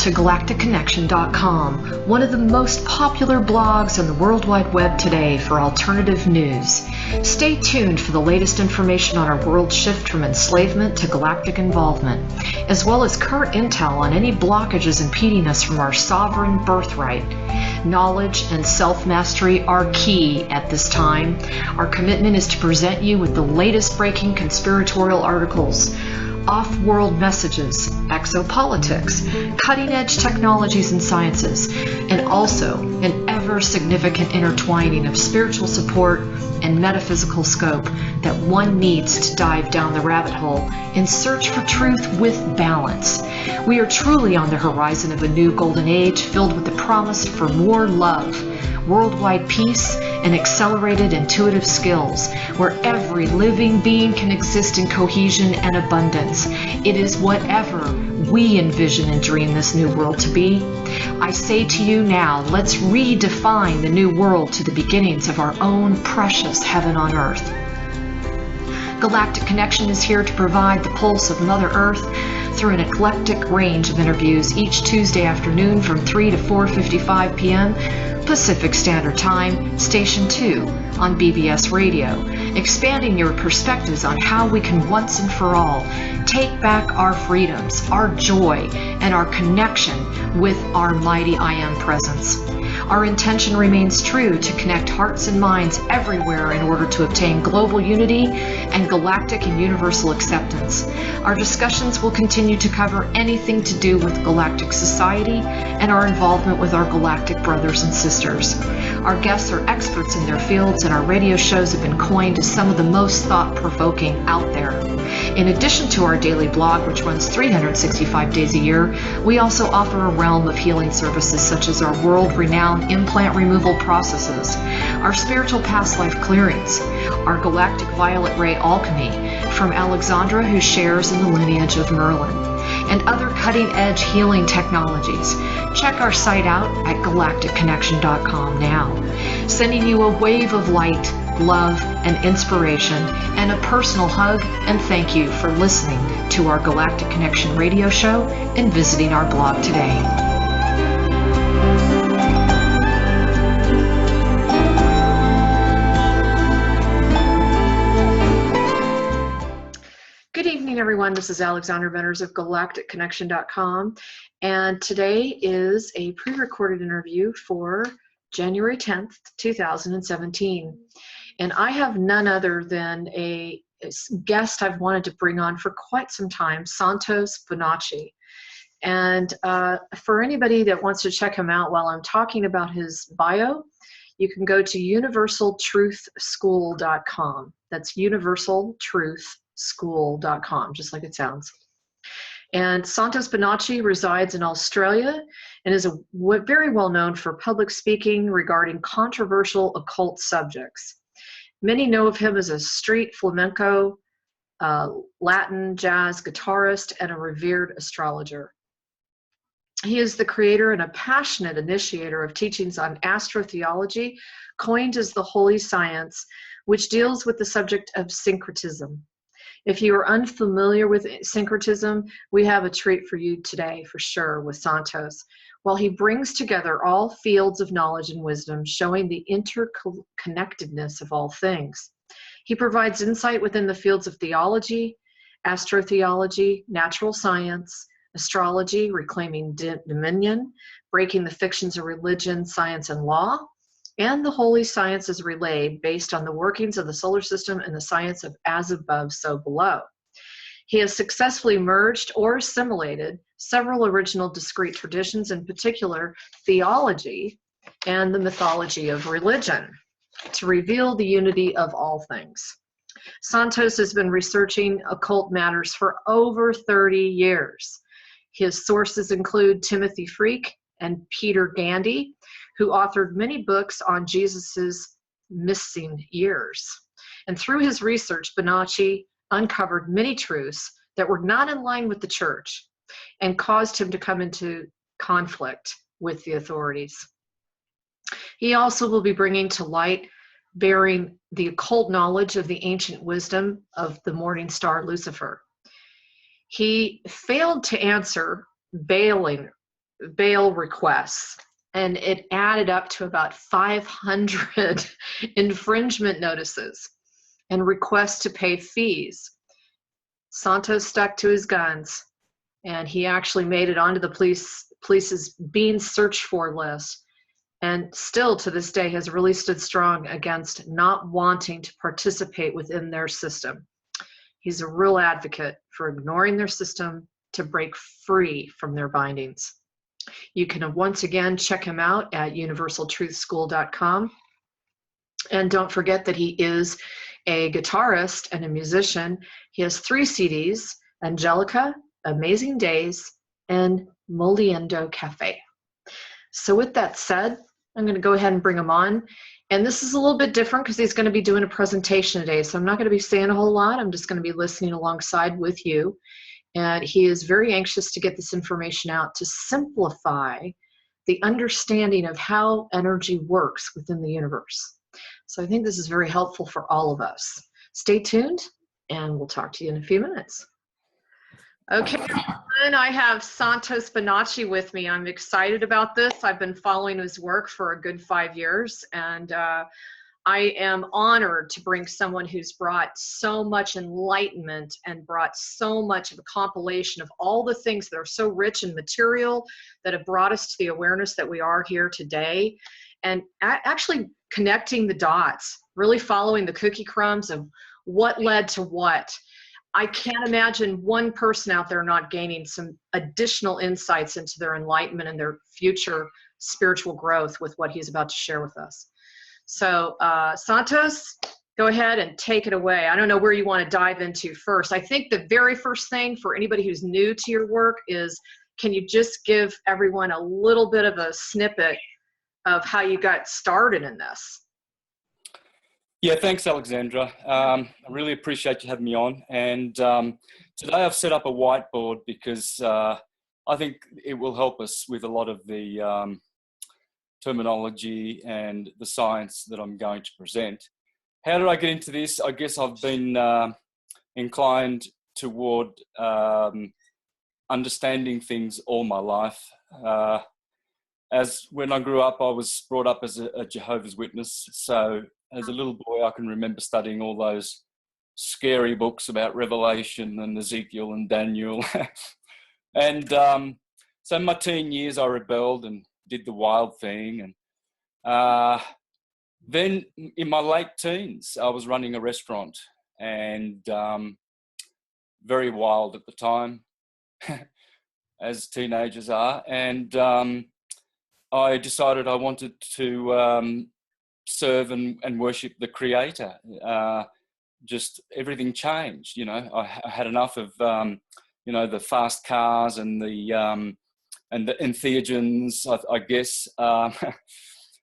to galacticconnection.com, one of the most popular blogs on the World Wide Web today for alternative news. Stay tuned for the latest information on our world shift from enslavement to galactic involvement, as well as current intel on any blockages impeding us from our sovereign birthright. Knowledge and self-mastery are key at this time. Our commitment is to present you with the latest breaking conspiratorial articles, off-world messages, exopolitics, cutting-edge technologies and sciences, and also an ever-significant intertwining of spiritual support and metaphysical scope that one needs to dive down the rabbit hole in search for truth with balance. We are truly on the horizon of a new golden age filled with the promise for more love, worldwide peace, and accelerated intuitive skills, where every living being can exist in cohesion and abundance. It is whatever we envision and dream this new world to be. I say to you now, let's redefine the new world to the beginnings of our own precious heaven on earth. Galactic Connection is here to provide the pulse of Mother Earth through an eclectic range of interviews each Tuesday afternoon from 3 to 4:55 p.m. Pacific Standard Time, Station 2 on BBS Radio, expanding your perspectives on how we can once and for all take back our freedoms, our joy, and our connection with our mighty I Am presence. Our intention remains true to connect hearts and minds everywhere in order to obtain global unity and galactic and universal acceptance. Our discussions will continue to cover anything to do with galactic society and our involvement with our galactic brothers and sisters. Our guests are experts in their fields, and our radio shows have been coined as some of the most thought-provoking out there. In addition to our daily blog, which runs 365 days a year, we also offer a realm of healing services such as our world-renowned implant removal processes, our spiritual past life clearings, our galactic violet ray alchemy from Alexandra, who shares in the lineage of Merlin, and other cutting-edge healing technologies. Check our site out at galacticconnection.com now, sending you a wave of light, love, and inspiration, and a personal hug and thank you for listening to our Galactic Connection radio show and visiting our blog today. Good evening, everyone. This is Alexandra Benners of galacticconnection.com, and today is a pre-recorded interview for January 10th, 2017. And I have none other than a guest I've wanted to bring on for quite some time, Santos Bonacci. And for anybody that wants to check him out while I'm talking about his bio, you can go to universaltruthschool.com. That's universaltruthschool.com, just like it sounds. And Santos Bonacci resides in Australia and is very well known for public speaking regarding controversial occult subjects. Many know of him as a street flamenco, Latin jazz guitarist, and a revered astrologer. He is the creator and a passionate initiator of teachings on astrotheology, coined as the holy science, which deals with the subject of syncretism. If you are unfamiliar with syncretism, we have a treat for you today for sure with Santos, while he brings together all fields of knowledge and wisdom, showing the interconnectedness of all things. He provides insight within the fields of theology, astrotheology, natural science, astrology, reclaiming dominion, breaking the fictions of religion, science, and law, and the holy sciences relayed based on the workings of the solar system and the science of as above, so below. He has successfully merged or assimilated several original discrete traditions, in particular theology and the mythology of religion, to reveal the unity of all things. Santos has been researching occult matters for over 30 years. His sources include Timothy Freak and Peter Gandy, who authored many books on Jesus's missing years. And through his research, Bonacci uncovered many truths that were not in line with the church and caused him to come into conflict with the authorities. He also will be bringing to light, bearing the occult knowledge of the ancient wisdom of the morning star Lucifer. He failed to answer Balaam bail requests, and it added up to about 500 infringement notices and requests to pay fees. Santos stuck to his guns, and he actually made it onto the police's being searched for list, and still to this day has really stood strong against not wanting to participate within their system. He's a real advocate for ignoring their system to break free from their bindings. You can once again check him out at universaltruthschool.com. And don't forget that he is a guitarist and a musician. He has 3 CDs, Angelica, Amazing Days, and Moliendo Cafe. So with that said, I'm going to go ahead and bring him on. And this is a little bit different because he's going to be doing a presentation today. So I'm not going to be saying a whole lot. I'm just going to be listening alongside with you. And he is very anxious to get this information out to simplify the understanding of how energy works within the universe. So I think this is very helpful for all of us. Stay tuned, and we'll talk to you in a few minutes. Okay, everyone, I have Santos Bonacci with me. I'm excited about this. I've been following his work for a good 5 years, and I am honored to bring someone who's brought so much enlightenment and brought so much of a compilation of all the things that are so rich in material that have brought us to the awareness that we are here today, and actually connecting the dots, really following the cookie crumbs of what led to what. I can't imagine one person out there not gaining some additional insights into their enlightenment and their future spiritual growth with what he's about to share with us. So Santos, go ahead and take it away. I don't know where you want to dive into first. I think the very first thing for anybody who's new to your work is, can you just give everyone a little bit of a snippet of how you got started in this? Yeah, thanks, Alexandra. I really appreciate you having me on. And today I've set up a whiteboard because I think it will help us with a lot of the terminology and the science that I'm going to present. How did I get into this? I guess I've been inclined toward understanding things all my life. As when I grew up, I was brought up as a Jehovah's Witness. So as a little boy, I can remember studying all those scary books about Revelation and Ezekiel and Daniel. And so in my teen years, I rebelled and did the wild thing. And then in my late teens, I was running a restaurant, and very wild at the time, as teenagers are. And I decided I wanted to serve and worship the Creator. Just everything changed, you know. I had enough of, you know, the fast cars and the entheogens, I guess.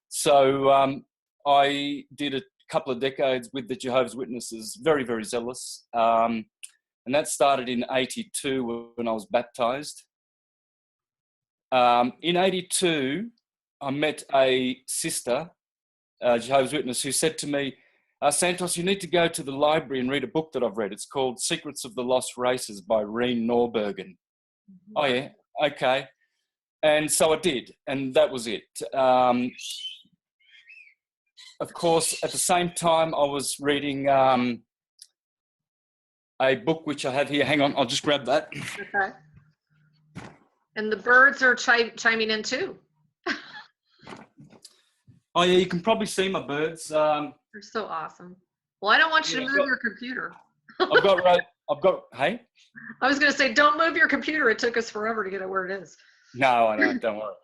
So I did a couple of decades with the Jehovah's Witnesses, very, very zealous. And that started in 82 when I was baptized. In 82, I met a sister, Jehovah's Witness, who said to me, Santos, you need to go to the library and read a book that I've read. It's called Secrets of the Lost Races by Reen Norbergen. Mm-hmm. Oh, yeah, okay. And so I did, and that was it. Of course, at the same time, I was reading a book which I have here. Hang on, I'll just grab that. Okay. And the birds are chiming in too. Oh yeah, you can probably see my birds. They're so awesome. Well, I don't want you to move your computer. I've got, hey? I was going to say, don't move your computer. It took us forever to get it where it is. No, I know, don't worry.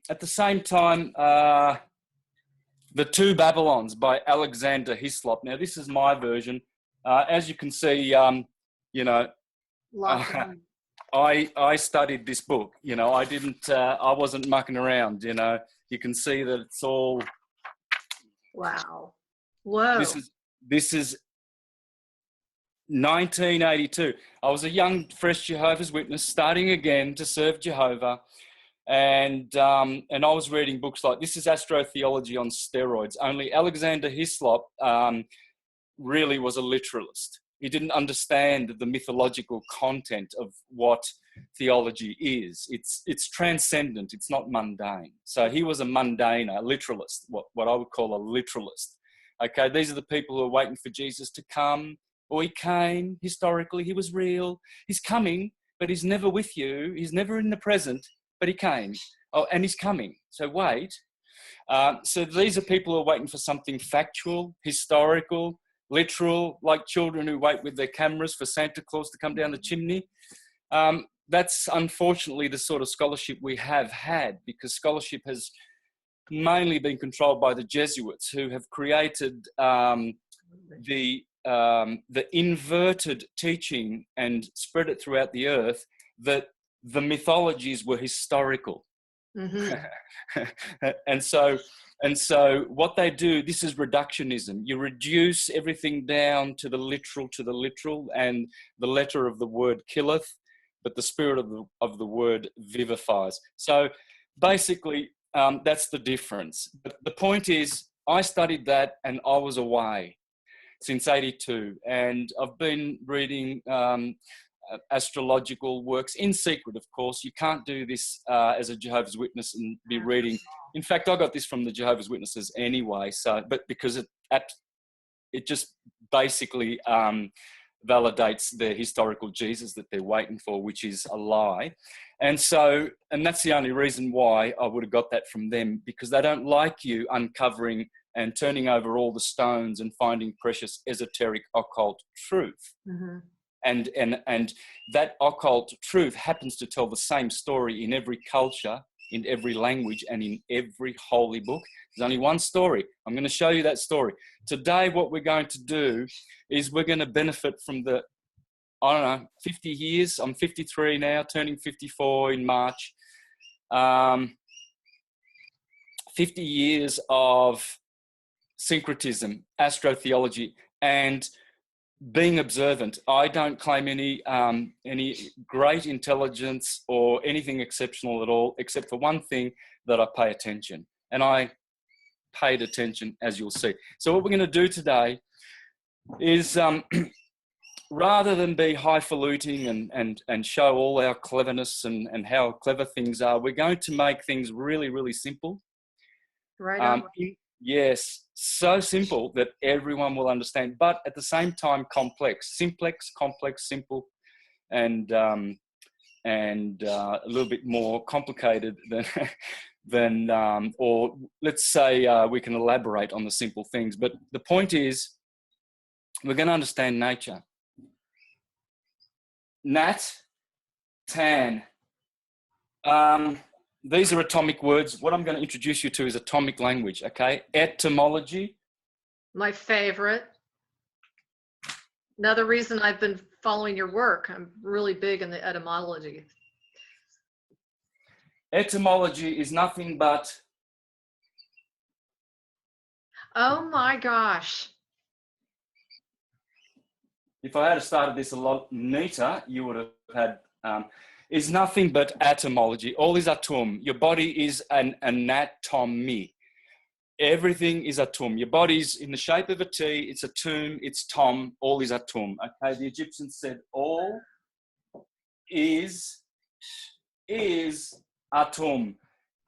At the same time, The Two Babylons by Alexander Hislop. Now, this is my version. As you can see, you know, I studied this book. You know, I wasn't mucking around, you know. You can see that it's all. Wow. Whoa. This is 1982. I was a young, fresh Jehovah's Witness, starting again to serve Jehovah, and I was reading books like this is Astrotheology on steroids. Only Alexander Hislop really was a literalist. He didn't understand the mythological content of what theology is. It's transcendent, it's not mundane. So he was a mundaner, a literalist, what I would call a literalist. Okay, these are the people who are waiting for Jesus to come, or he came, historically, he was real. He's coming, but he's never with you. He's never in the present, but he came. Oh, and he's coming, so wait. So these are people who are waiting for something factual, historical, literal, like children who wait with their cameras for Santa Claus to come down the chimney. That's unfortunately the sort of scholarship we have had, because scholarship has mainly been controlled by the Jesuits, who have created the inverted teaching and spread it throughout the earth that the mythologies were historical. Mm-hmm. and so what they do, this is reductionism. You reduce everything down to the literal, and the letter of the word killeth, but the spirit of the word vivifies. So basically, that's the difference. But the point is, I studied that and I was away since 82, and I've been reading astrological works in secret, of course. You can't do this as a Jehovah's Witness and be reading. In fact, I got this from the Jehovah's Witnesses anyway. So, but because it just basically validates the historical Jesus that they're waiting for, which is a lie. And that's the only reason why I would have got that from them, because they don't like you uncovering and turning over all the stones and finding precious esoteric occult truth. Mm-hmm. And that occult truth happens to tell the same story in every culture, in every language, and in every holy book. There's only one story. I'm going to show you that story. Today, what we're going to do is we're going to benefit from 50 years. I'm 53 now, turning 54 in March. 50 years of syncretism, astrotheology, and being observant. I don't claim any great intelligence or anything exceptional at all, except for one thing, that I pay attention. And I paid attention, as you'll see. So what we're going to do today is, rather than be highfalutin and show all our cleverness and how clever things are, we're going to make things really, really simple. Right on. Yes, so simple that everyone will understand, but at the same time complex. Simplex, complex, simple, and a little bit more complicated than or let's say we can elaborate on the simple things. But the point is, we're going to understand nature. Nat, tan. These are atomic words. What I'm going to introduce you to is atomic language, okay? Etymology. My favorite. Another reason I've been following your work. I'm really big in the etymology. Etymology is nothing but... Oh my gosh. If I had started this a lot neater, you would have had... is nothing but etymology. All is atom. Your body is an anatomy. Everything is atom. Your body's in the shape of a T. It's a tomb. It's tom. All is atom. Okay. The Egyptians said all is atom.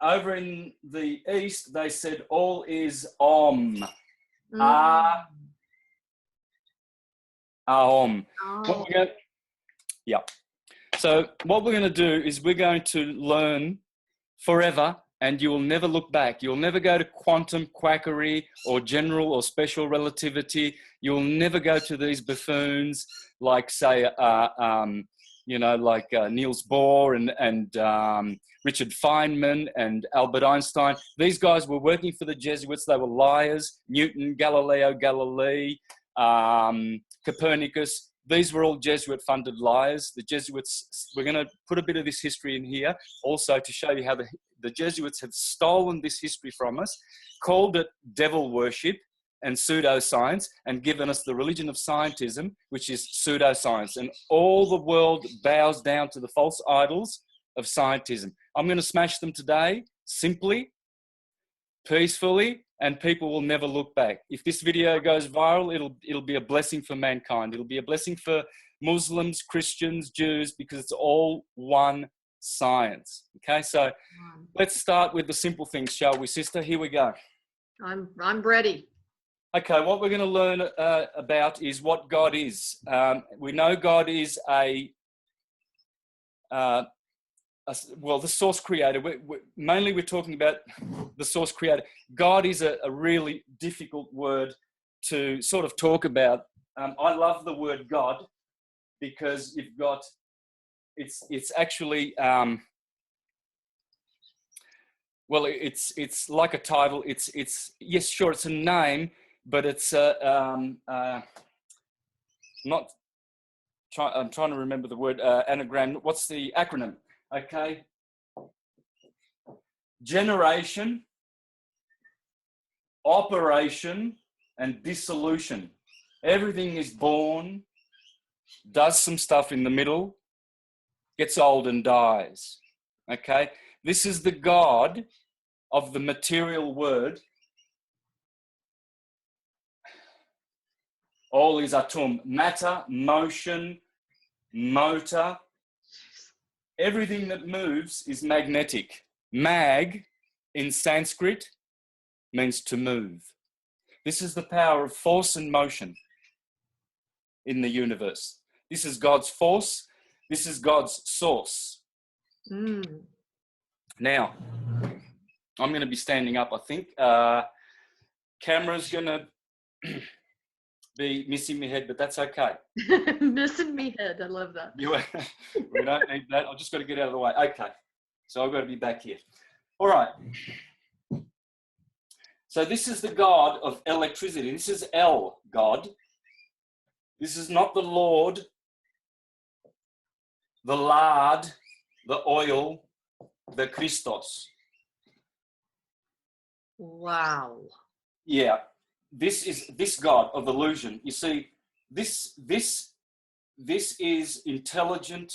Over in the East, they said all is om. Aom. Oh. Yeah. So what we're going to do is we're going to learn forever, and you will never look back. You'll never go to quantum quackery or general or special relativity. You'll never go to these buffoons like, say, Niels Bohr and Richard Feynman and Albert Einstein. These guys were working for the Jesuits. They were liars. Newton, Galileo Galilei, Copernicus. These were all Jesuit-funded liars. The Jesuits, we're going to put a bit of this history in here also to show you how the Jesuits have stolen this history from us, called it devil worship and pseudoscience, and given us the religion of scientism, which is pseudoscience. And all the world bows down to the false idols of scientism. I'm going to smash them today, simply, peacefully, and people will never look back. If this video goes viral, it'll be a blessing for mankind. It'll be a blessing for Muslims, Christians, Jews, because it's all one science. Okay, so let's start with the simple things, shall we, sister? Here we go. I'm ready. Okay, what we're going to learn about is what God is. We know God is the source creator. Mainly we're talking about the source creator. God is a really difficult word to sort of talk about. I love the word God because you've got, it's actually, well, it's like a title. It's yes, sure, it's a name, but it's not. I'm trying to remember the word anagram. What's the acronym? Okay. Generation, operation, and dissolution. Everything is born, does some stuff in the middle, gets old and dies. Okay. This is the God of the material word. All is atom, matter, motion, motor. Everything that moves is magnetic. Mag in Sanskrit means to move. This is the power of force and motion in the universe. This is God's force. This is God's source. Now, I'm going to be standing up, I think. Camera's going to be missing me head, but that's okay. Missing me head. I love that. We don't need that. I've just got to get out of the way. Okay. So I've got to be back here. All right. So this is the God of electricity. This is El, God. This is not the Lord, the lard, the oil, the Christos. Wow. Yeah. This is this God of illusion. You see, this is intelligent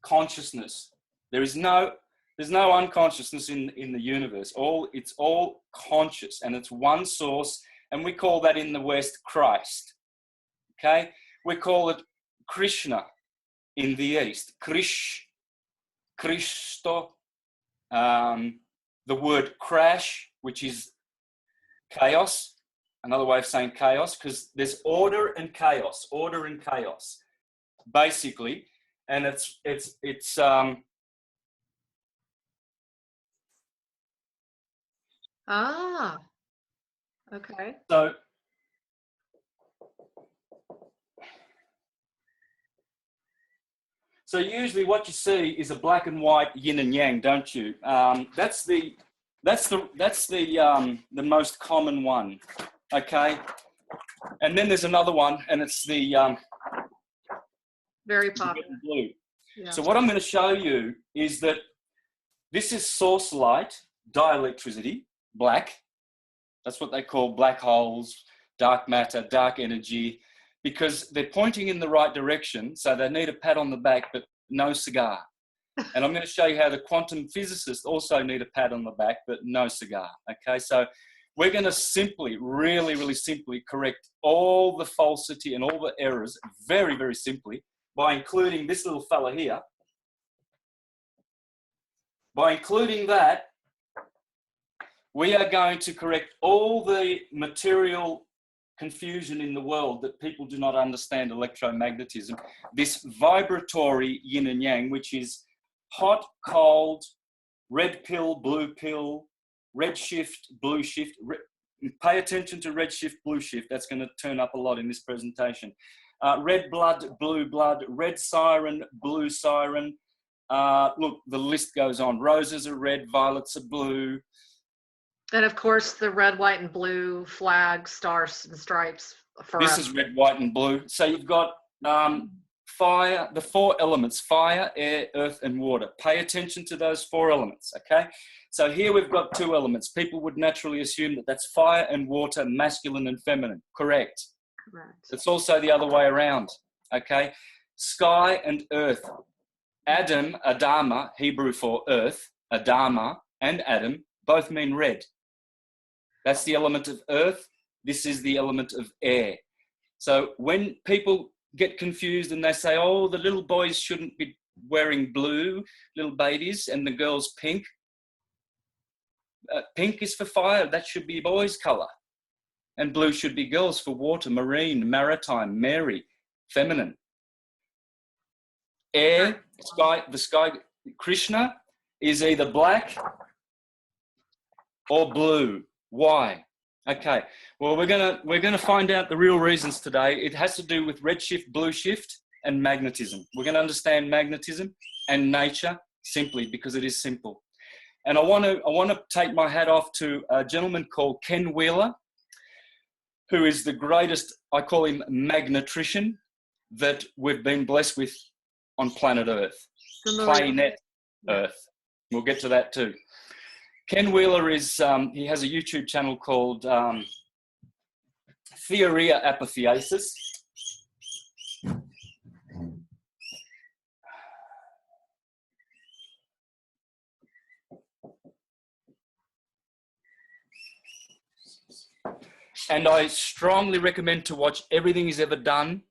consciousness. There's no unconsciousness in the universe. It's all conscious, and it's one source, and we call that in the West Christ. Okay? We call it Krishna in the East. Christo. The word crash, which is chaos, another way of saying chaos, because there's order and chaos, basically, and it's okay. So usually what you see is a black and white yin and yang, don't you? That's the most common one, okay? And then there's another one, and it's the very popular blue. Yeah. So what I'm going to show you is that this is source light, dielectricity, black. That's what they call black holes, dark matter, dark energy, because they're pointing in the right direction. So they need a pat on the back, but no cigar. And I'm going to show you how the quantum physicists also need a pat on the back, but no cigar. Okay, so we're going to simply, really, really simply correct all the falsity and all the errors very, very simply by including this little fella here. By including that, we are going to correct all the material confusion in the world that people do not understand electromagnetism, this vibratory yin and yang, which is hot, cold, red pill, red shift, blue shift. Pay attention to red shift, blue shift. That's going to turn up a lot in this presentation. Red blood, red siren, blue siren. Look, the list goes on. Roses are red, violets are blue. And of course, the red, white, and blue flag, stars and stripes. This is red, white, and blue. So you've got fire, the four elements, fire, air, earth, and water. Pay attention to those four elements, okay? So here we've got two elements. People would naturally assume that that's fire and water, masculine and feminine. Correct. Correct. It's also the other way around, okay? Sky and earth. Adam, Adama, Hebrew for earth, Adama and Adam, both mean red. That's the element of earth. This is the element of air. So when people get confused and they say, oh, the little boys shouldn't be wearing blue, little babies, and the girls pink. Pink is for fire. That should be boys' colour. And blue should be girls for water, marine, maritime, Mary, feminine. Air, sky, the sky, Krishna is either black or blue. Why? Okay, well, we're gonna find out the real reasons today. It has to do with redshift, blue shift, and magnetism. We're going to understand magnetism and nature simply because it is simple. And I want to take my hat off to a gentleman called Ken Wheeler, who is the greatest, I call him magnetrician, that we've been blessed with on planet Earth, planet Earth. We'll get to that too. Ken Wheeler is, he has a YouTube channel called Theoria Apotheosis. And I strongly recommend to watch everything he's ever done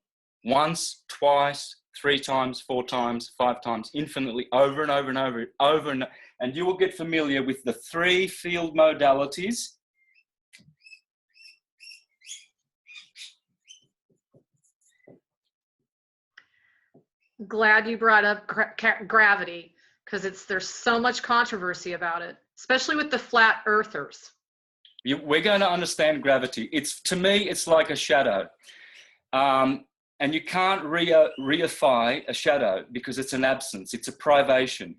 once, twice, 3 times, 4 times, 5 times, infinitely, over and over and over, and you will get familiar with the 3 field modalities. Glad you brought up gravity, because there's so much controversy about it, especially with the flat earthers. We're going to understand gravity. To me, it's like a shadow. And you can't reify a shadow because it's an absence, it's a privation.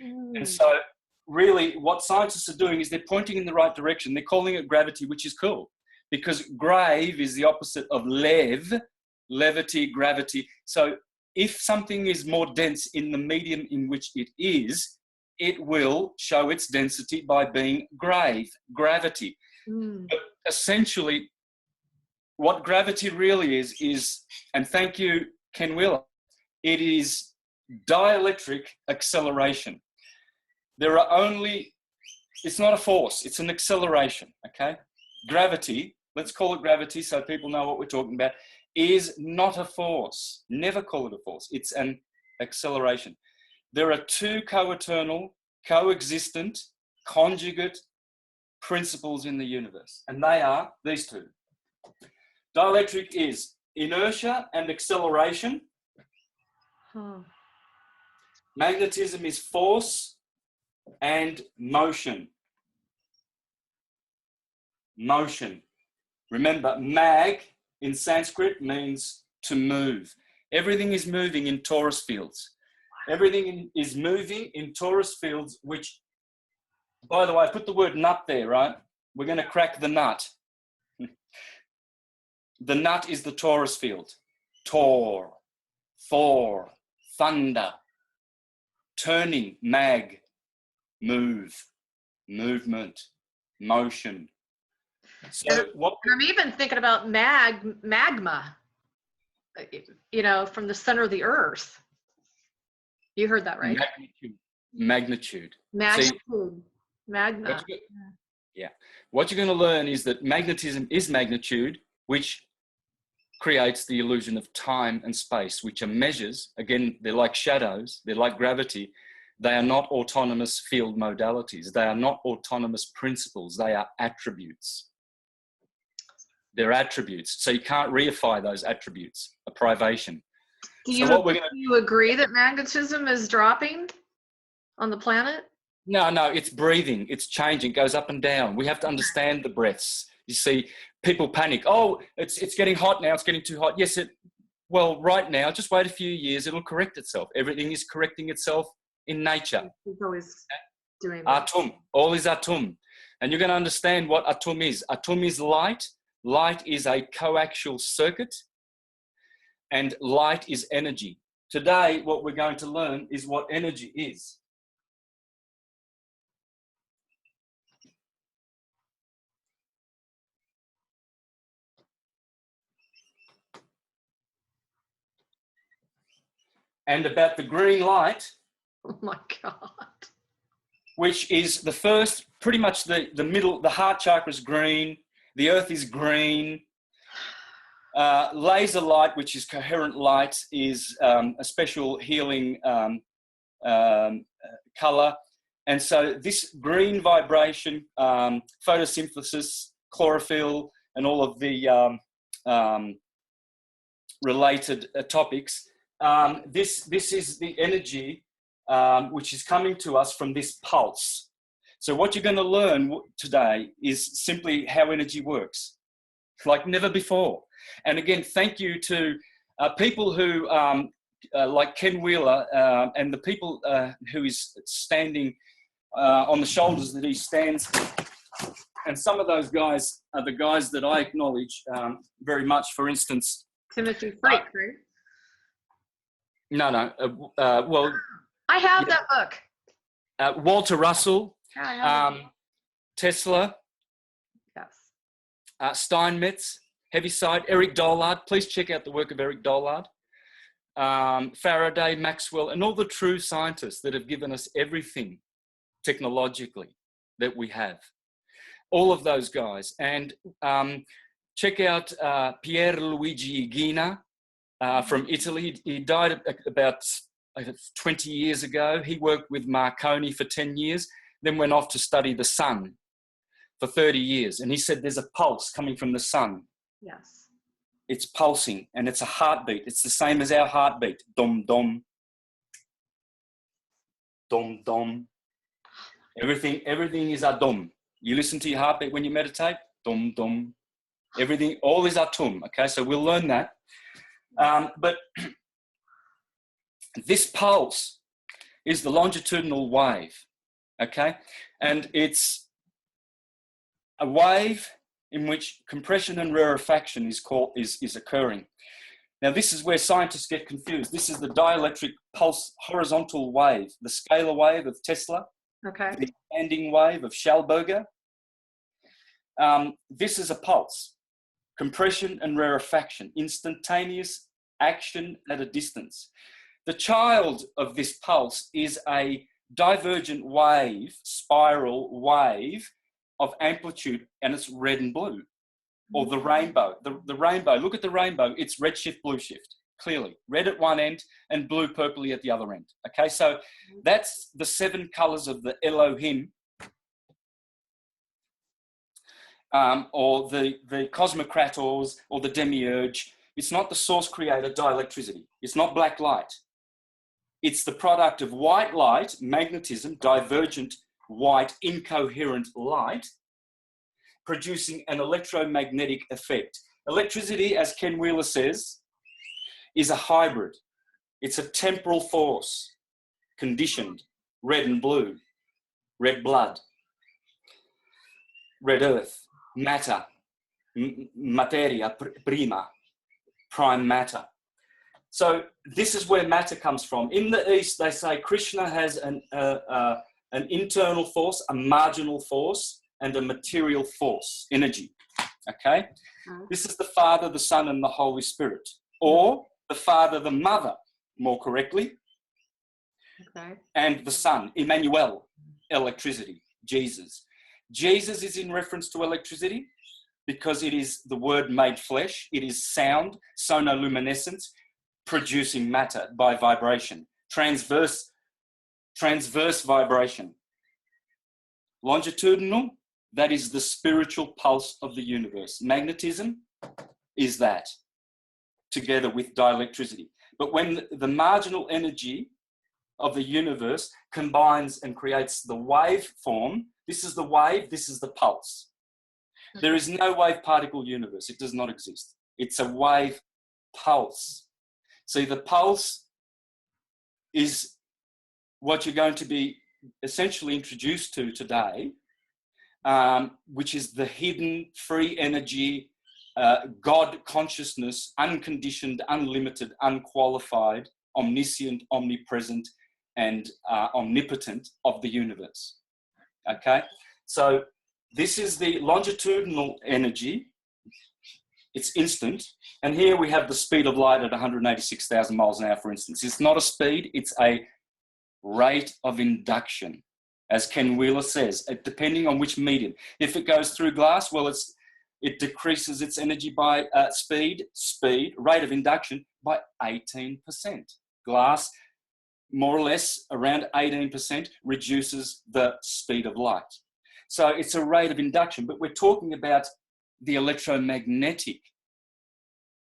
And so really what scientists are doing is they're pointing in the right direction. They're calling it gravity, which is cool, because grave is the opposite of levity, gravity. So if something is more dense in the medium in which it is, it will show its density by being gravity. But essentially, what gravity really is, and thank you, Ken Wheeler, it is dielectric acceleration. It's not a force, it's an acceleration, okay? Gravity, let's call it gravity so people know what we're talking about, is not a force. Never call it a force. It's an acceleration. There are 2 co-eternal, coexistent, conjugate principles in the universe, and they are these 2. Dielectric is inertia and acceleration. Magnetism is force and motion. Motion. Remember, mag in Sanskrit means to move. Everything is moving in Taurus fields. Everything is moving in Taurus fields, which, by the way, I put the word nut there, right? We're going to crack the nut. The nut is the Taurus field. Tor, Thor, thunder, turning, mag, move, movement, motion. So I'm even thinking about magma, from the center of the earth. You heard that, right? Magnitude. Magnitude. See, Magna. What you're going to learn is that magnetism is magnitude, which creates the illusion of time and space, which are measures. Again, they're like shadows, they're like gravity. They are not autonomous field modalities. They are not autonomous principles. They are attributes. They're attributes. So you can't reify those attributes, a privation. Do you agree that magnetism is dropping on the planet? No, it's breathing. It's changing. It goes up and down. We have to understand the breaths. You see, people panic. Oh, it's getting hot now. It's getting too hot. Yes, well, right now, just wait a few years. It'll correct itself. Everything is correcting itself in nature. It's always doing that. Atum. All is atum. And you're going to understand what atum is. Atum is light. Light is a coaxial circuit. And light is energy. Today, what we're going to learn is what energy is. And about the green light. Oh my God. Which is the first, pretty much the middle, the heart chakra is green, the earth is green. Laser light, which is coherent light, is a special healing color. And so this green vibration, photosynthesis, chlorophyll, and all of the related topics, this is the energy which is coming to us from this pulse. So what you're going to learn today is simply how energy works, like never before. And again, thank you to people who, like Ken Wheeler, and the people who is standing on the shoulders that he stands. And some of those guys are the guys that I acknowledge very much. For instance, Timothy Frake, right? No. Well, I have that book. Walter Russell, Tesla, yes. Steinmetz, Heaviside, Eric Dollard. Please check out the work of Eric Dollard. Faraday, Maxwell, and all the true scientists that have given us everything technologically that we have. All of those guys. And check out Pier Luigi Ghina from Italy. He died about 20 years ago. He worked with Marconi for 10 years, then went off to study the sun for 30 years. And he said there's a pulse coming from the sun. Yes. It's pulsing, and it's a heartbeat. It's the same as our heartbeat. Dom, dom. Dom, dom. Everything is a dom. You listen to your heartbeat when you meditate. Dom, dom. Everything, all is atum. Okay, so we'll learn that. But this pulse is the longitudinal wave. Okay, and it's a wave in which compression and rarefaction is occurring. Now, this is where scientists get confused. This is the dielectric pulse horizontal wave, the scalar wave of Tesla, okay, the expanding wave of Schallberger. This is a pulse, compression and rarefaction, instantaneous action at a distance. The child of this pulse is a divergent wave, spiral wave of amplitude, and it's red and blue, or the rainbow. The rainbow, look at the rainbow, it's red shift, blue shift, clearly. Red at one end and blue purpley at the other end. Okay, so that's the 7 colors of the Elohim, or the cosmocrators, or the demiurge. It's not the source creator dielectricity. It's not black light. It's the product of white light, magnetism, divergent white incoherent light, producing an electromagnetic effect. Electricity, as Ken Wheeler says, is a hybrid. It's a temporal force, conditioned, red and blue, red blood, red earth, matter, materia prima, prime matter. So this is where matter comes from. In the East, they say Krishna has an internal force, a marginal force, and a material force, energy. Okay? This is the Father, the Son, and the Holy Spirit. Or the Father, the Mother, more correctly. Okay. And the Son, Emmanuel, electricity, Jesus. Jesus is in reference to electricity because it is the Word made flesh. It is sound, sonoluminescence, producing matter by vibration. Transverse vibration. Longitudinal, that is the spiritual pulse of the universe. Magnetism is that, together with dielectricity. But when the marginal energy of the universe combines and creates the wave form, this is the wave, this is the pulse. There is no wave particle universe. It does not exist. It's a wave pulse. See, the pulse is what you're going to be essentially introduced to today, which is the hidden free energy, God consciousness, unconditioned, unlimited, unqualified, omniscient, omnipresent, and omnipotent of the universe. Okay? So this is the longitudinal energy. It's instant. And here we have the speed of light at 186,000 miles an hour, for instance. It's not a speed, it's a rate of induction, as Ken Wheeler says, depending on which medium. If it goes through glass, well, it's it decreases its energy by speed, rate of induction by 18%. Glass, more or less around 18%, reduces the speed of light. So it's a rate of induction, but we're talking about the electromagnetic,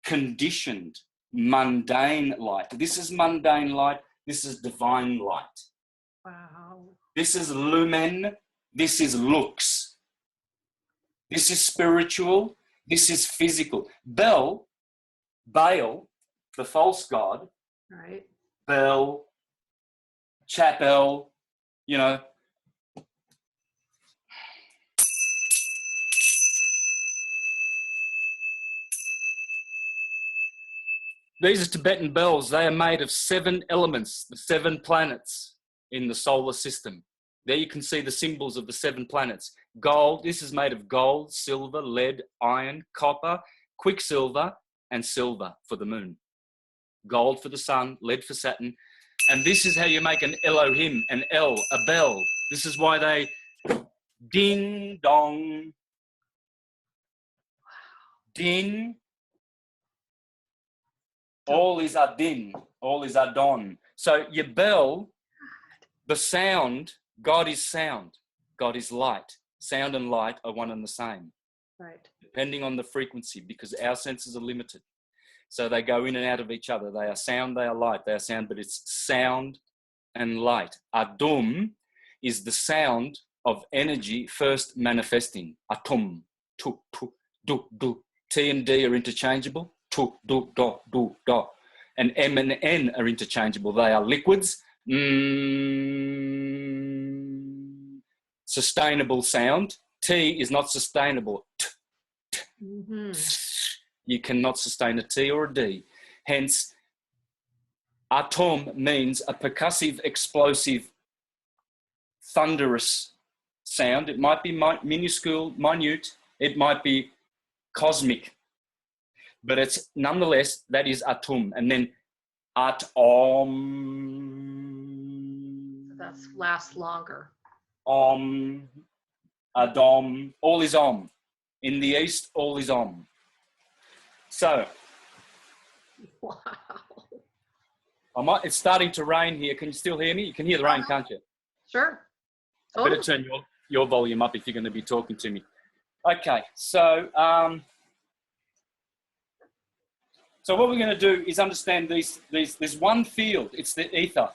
conditioned, mundane light. This is mundane light. This is divine light. Wow. This is lumen. This is lux. This is spiritual. This is physical. Baal, the false god, Right. Baal, Chapel, you know, these are Tibetan bells. They are made of 7 elements, the 7 planets in the solar system. There you can see the symbols of the 7 planets. Gold, this is made of gold, silver, lead, iron, copper, quicksilver, and silver for the moon. Gold for the sun, lead for Saturn. And this is how you make an Elohim, an El, a bell. This is why they ding dong, ding. All is Adin, all is Adon. So your bell, the sound, God is sound, God is light. Sound and light are one and the same. Right. Depending on the frequency, because our senses are limited. So they go in and out of each other. They are sound, they are light, they are sound, but it's sound and light. Adum is the sound of energy first manifesting. Atum, tu, tu, du, du. T and D are interchangeable. Tu, du, do, du, do. And M and N are interchangeable. They are liquids. Sustainable sound. T is not sustainable. T, t, you cannot sustain a T or a D. Hence, atom means a percussive, explosive, thunderous sound. It might be minuscule, minute. It might be cosmic. But it's nonetheless, that is atum. And then atom. That lasts longer. Om, Adom, all is Om. In the East, all is Om. So, Wow. it's starting to rain here. Can you still hear me? You can hear the rain, can't you? Sure. I better turn your volume up if you're going to be talking to me. Okay, so so what we're going to do is understand there's one field. It's the ether.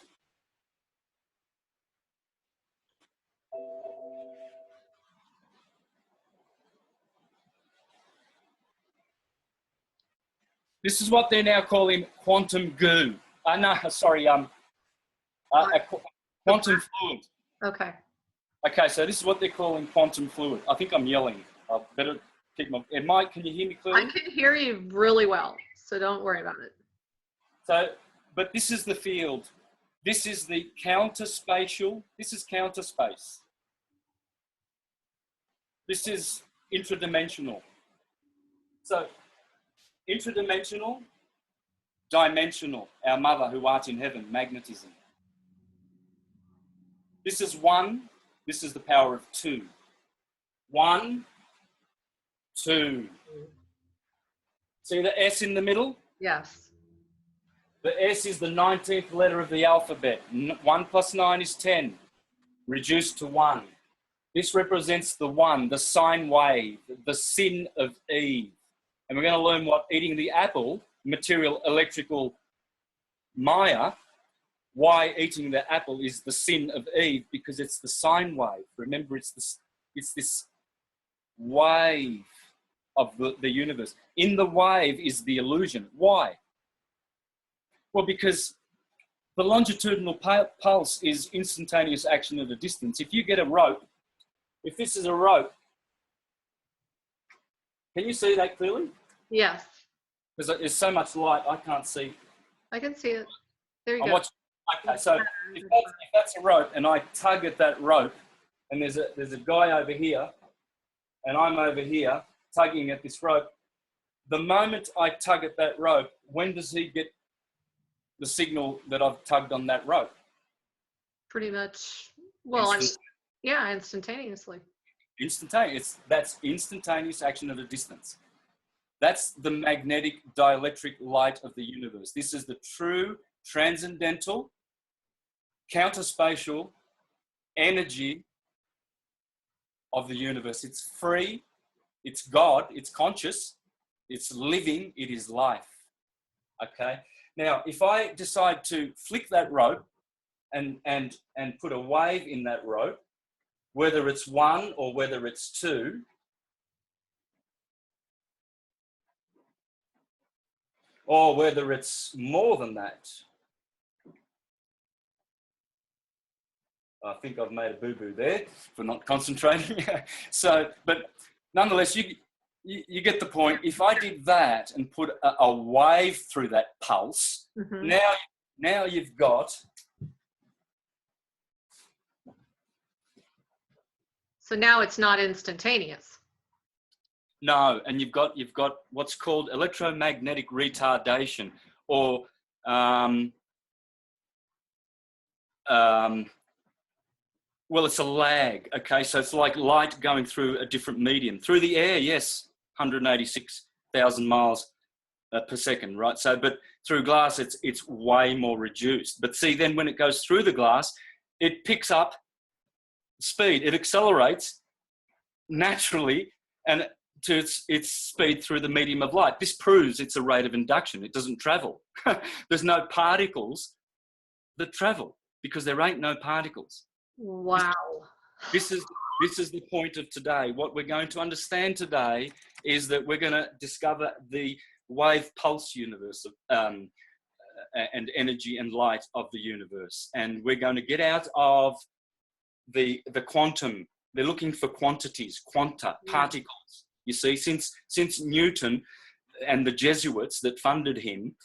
This is what they're now calling quantum goo. Quantum fluid. Okay. Okay, so this is what they're calling quantum fluid. I think I'm yelling. I better keep my... Mike, can you hear me clearly? I can hear you really well, so don't worry about it. So, but this is the field. This is the counterspatial. This is counter space. This is intradimensional. So, intradimensional, dimensional. Our mother who art in heaven, magnetism. This is 1. This is the power of 2. 1, 2. See the S in the middle? Yes. The S is the 19th letter of the alphabet. 1 plus 9 is 10, reduced to 1. This represents the 1, the sine wave, the sin of Eve. And we're going to learn what eating the apple, material, electrical, Maya, why eating the apple is the sin of Eve, because it's the sine wave. Remember, it's this wave of the universe. In the wave is the illusion. Why? Well, because the longitudinal pulse is instantaneous action at a distance. If you get a rope, if this is a rope, can you see that clearly? Yes. Because there's so much light, I can't see. I can see it. There you go. Okay, so if that's a rope and I tug at that rope, and there's a guy over here, and I'm over here tugging at this rope, the moment I tug at that rope, when does he get the signal that I've tugged on that rope? Pretty much. Well, I mean, yeah, instantaneously. Instantaneous. That's instantaneous action at a distance. That's the magnetic dielectric light of the universe. This is the true transcendental, counterspatial energy of the universe. It's free, it's God, it's conscious, it's living, it is life. Okay? Now, if I decide to flick that rope and put a wave in that rope, whether it's one or whether it's two, or whether it's more than that. I think I've made a boo-boo there for not concentrating. So, but nonetheless, you get the point. If I did that and put a wave through that pulse, now you've got. So now it's not instantaneous. No, and you've got what's called electromagnetic retardation, or well, it's a lag. Okay, so it's like light going through a different medium through the air. Yes, 186,000 miles per second, right? So, but through glass, it's way more reduced. But see, then when it goes through the glass, it picks up speed. It accelerates naturally and to its speed through the medium of light. This proves it's a rate of induction. It doesn't travel. There's no particles that travel because there ain't no particles. Wow. This is the point of today. What we're going to understand today is that we're going to discover the wave pulse universe and energy and light of the universe. And we're going to get out of the quantum. They're looking for quantities, quanta, particles. You see, since Newton and the Jesuits that funded him,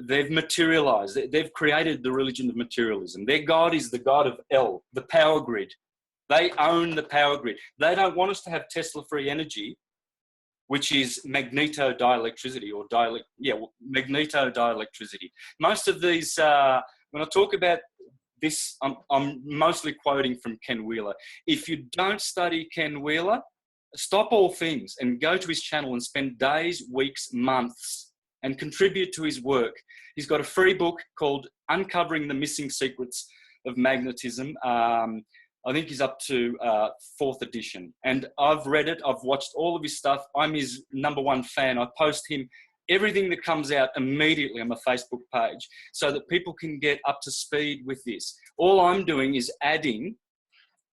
they've materialized. They've created the religion of materialism. Their God is the God of El, the power grid. They own the power grid. They don't want us to have Tesla-free energy, which is magnetodielectricity or magnetodielectricity. Most of these, when I talk about this, I'm mostly quoting from Ken Wheeler. If you don't study Ken Wheeler, stop all things and go to his channel and spend days, weeks, months and contribute to his work. He's got a free book called Uncovering the Missing Secrets of Magnetism. I think he's up to 4th edition. And I've read it. I've watched all of his stuff. I'm his #1 fan. I post him everything that comes out immediately on my Facebook page so that people can get up to speed with this. All I'm doing is adding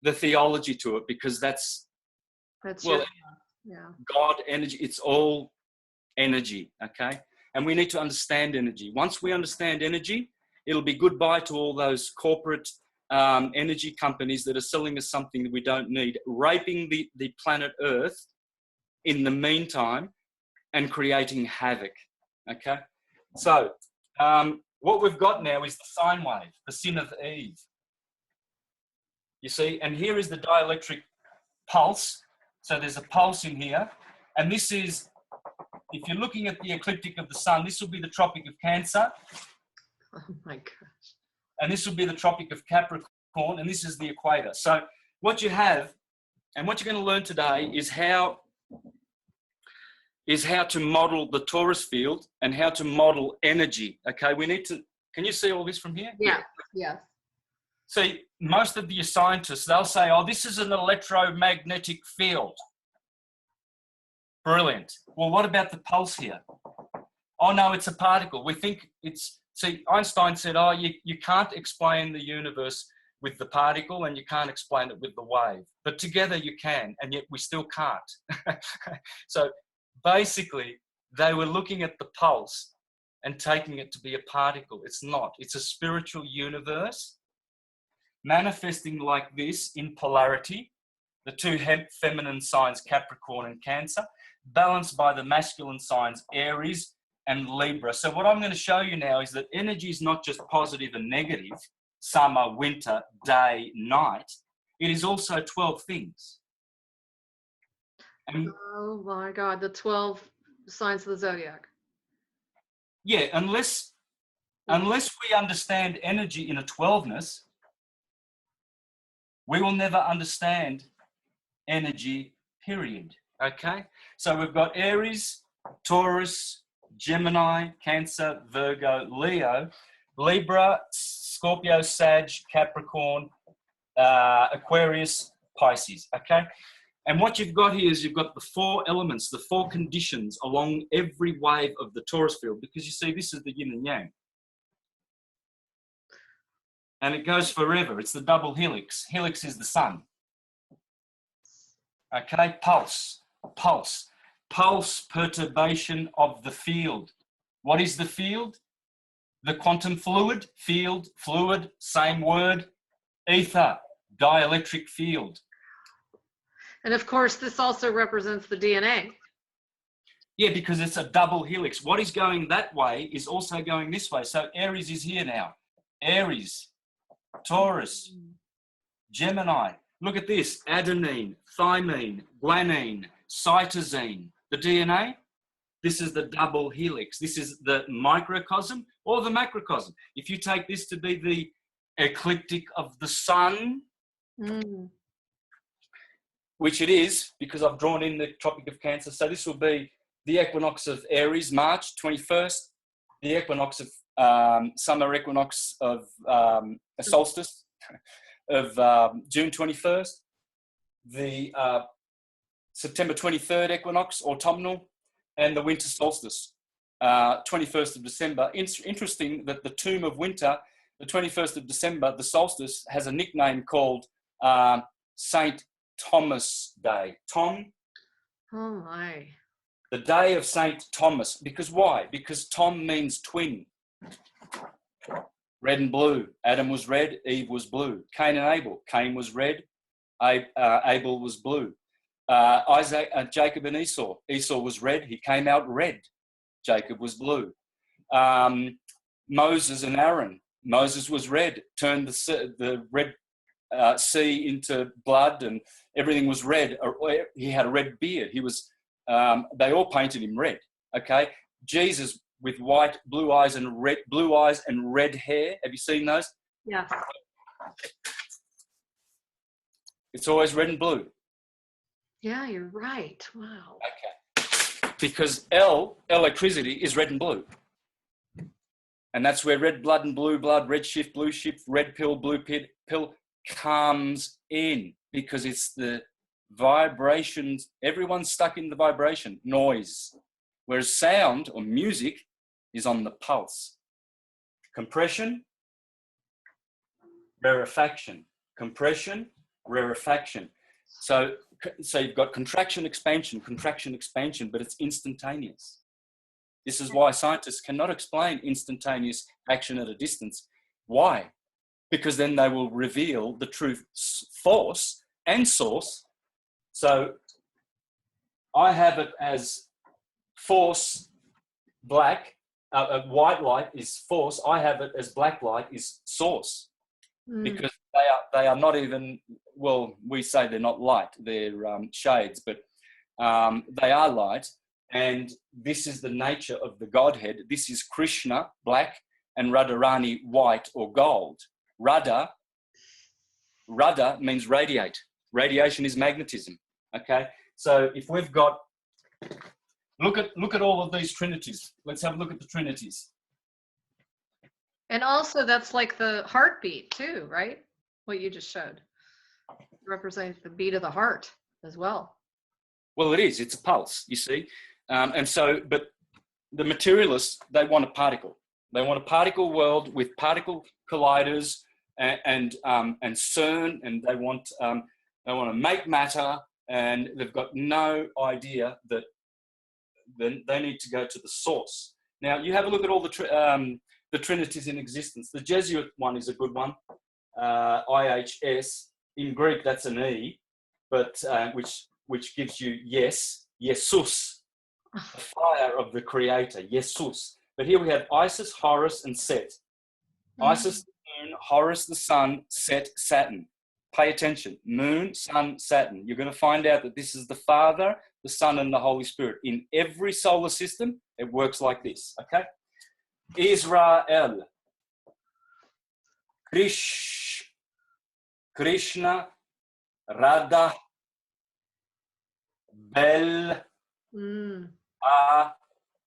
the theology to it because that's God, energy. It's all energy, okay? And we need to understand energy. Once we understand energy, it'll be goodbye to all those corporate energy companies that are selling us something that we don't need, raping the planet Earth in the meantime and creating havoc, okay? So what we've got now is the sine wave, the sin of Eve. You see, and here is the dielectric pulse. So there's a pulse in here. And this is, if you're looking at the ecliptic of the sun, this will be the Tropic of Cancer. Oh my gosh. And this will be the Tropic of Capricorn, and this is the equator. So what you have, and what you're going to learn today is how to model the Taurus field and how to model energy. Okay, we need to, can you see all this from here? Yeah. See, most of your scientists, they'll say, oh, this is an electromagnetic field. Brilliant. Well, what about the pulse here? Oh, no, it's a particle. We think it's, see, Einstein said, oh, you can't explain the universe with the particle and you can't explain it with the wave. But together you can, and yet we still can't. So basically, they were looking at the pulse and taking it to be a particle. It's not. It's a spiritual universe manifesting like this in polarity, the two feminine signs, Capricorn and Cancer, balanced by the masculine signs, Aries and Libra. So what I'm going to show you now is that energy is not just positive and negative, summer, winter, day, night. It is also 12 things. And oh my God, the 12 signs of the zodiac. Yeah, unless we understand energy in a 12ness, we will never understand energy period. Okay, so we've got Aries, Taurus, Gemini, Cancer, Virgo, Leo, Libra, Scorpio, Sag, Capricorn, Aquarius, Pisces. Okay, and what you've got here is you've got the 4 elements, the 4 conditions along every wave of the Taurus field, because you see this is the yin and yang. And it goes forever. It's the double helix. Helix is the sun. Okay, pulse, pulse, pulse perturbation of the field. What is the field? The quantum fluid, field, fluid, same word, ether, dielectric field. And of course, this also represents the DNA. Yeah, because it's a double helix. What is going that way is also going this way. So Aries is here now. Aries, Taurus, Gemini. Look at this, adenine, thymine, guanine, cytosine. The DNA, this is the double helix. This is the microcosm or the macrocosm. If you take this to be the ecliptic of the sun, which it is, because I've drawn in the Tropic of Cancer. So this will be the equinox of Aries, March 21st, the equinox of summer equinox of a solstice of June 21st, the September 23rd equinox, autumnal, and the winter solstice, 21st of December. Interesting that the tomb of winter, the 21st of December, the solstice, has a nickname called Saint Thomas Day. Tom? Oh my. The day of Saint Thomas. Because why? Because Tom means twin. Red and blue. Adam was red, Eve was blue. Cain and Abel. Cain was red, Abel was blue. Jacob and Esau. Esau was red, he came out red. Jacob was blue. Moses and Aaron. Moses was red, turned the red sea into blood, and everything was red. He had a red beard. He was. They all painted him red. Okay, Jesus with white, blue eyes and red hair. Have you seen those? Yeah. It's always red and blue. Yeah, you're right. Wow. Okay. Because electricity is red and blue. And that's where red blood and blue blood, red shift, blue shift, red pill, blue pill comes in, because it's the vibrations. Everyone's stuck in the vibration, noise. Whereas sound or music is on the pulse. Compression, rarefaction. Compression, rarefaction. So you've got contraction, expansion, but it's instantaneous. This is why scientists cannot explain instantaneous action at a distance. Why? Because then they will reveal the true force and source. So I have it as force black, white light is force. I have it as black light is source. Because they are not even, well, we say they're not light, they're shades, but they are light. And this is the nature of the Godhead. This is Krishna, black, and Radharani, white or gold. Radha means radiate. Radiation is magnetism. Okay, so if we've got, look at all of these trinities. Let's have a look at the trinities. And also that's like the heartbeat too, right? What you just showed. It represents the beat of the heart as well. Well, it is. It's a pulse, you see. And so, but the materialists, they want a particle. They want a particle world with particle colliders and CERN, and they want to make matter, and they've got no idea that they need to go to the source. Now, you have a look at all the trinities in existence. The Jesuit one is a good one, IHS. In Greek, that's an E, but which gives you yes, Jesus, the fire of the Creator, Jesus. But here we have Isis, Horus, and Set. Isis, the moon, Horus, the sun, Set, Saturn. Pay attention. Moon, sun, Saturn. You're going to find out that this is the Father, the Son, and the Holy Spirit. In every solar system, it works like this, okay? Israel, Krishna, Radha, Bel,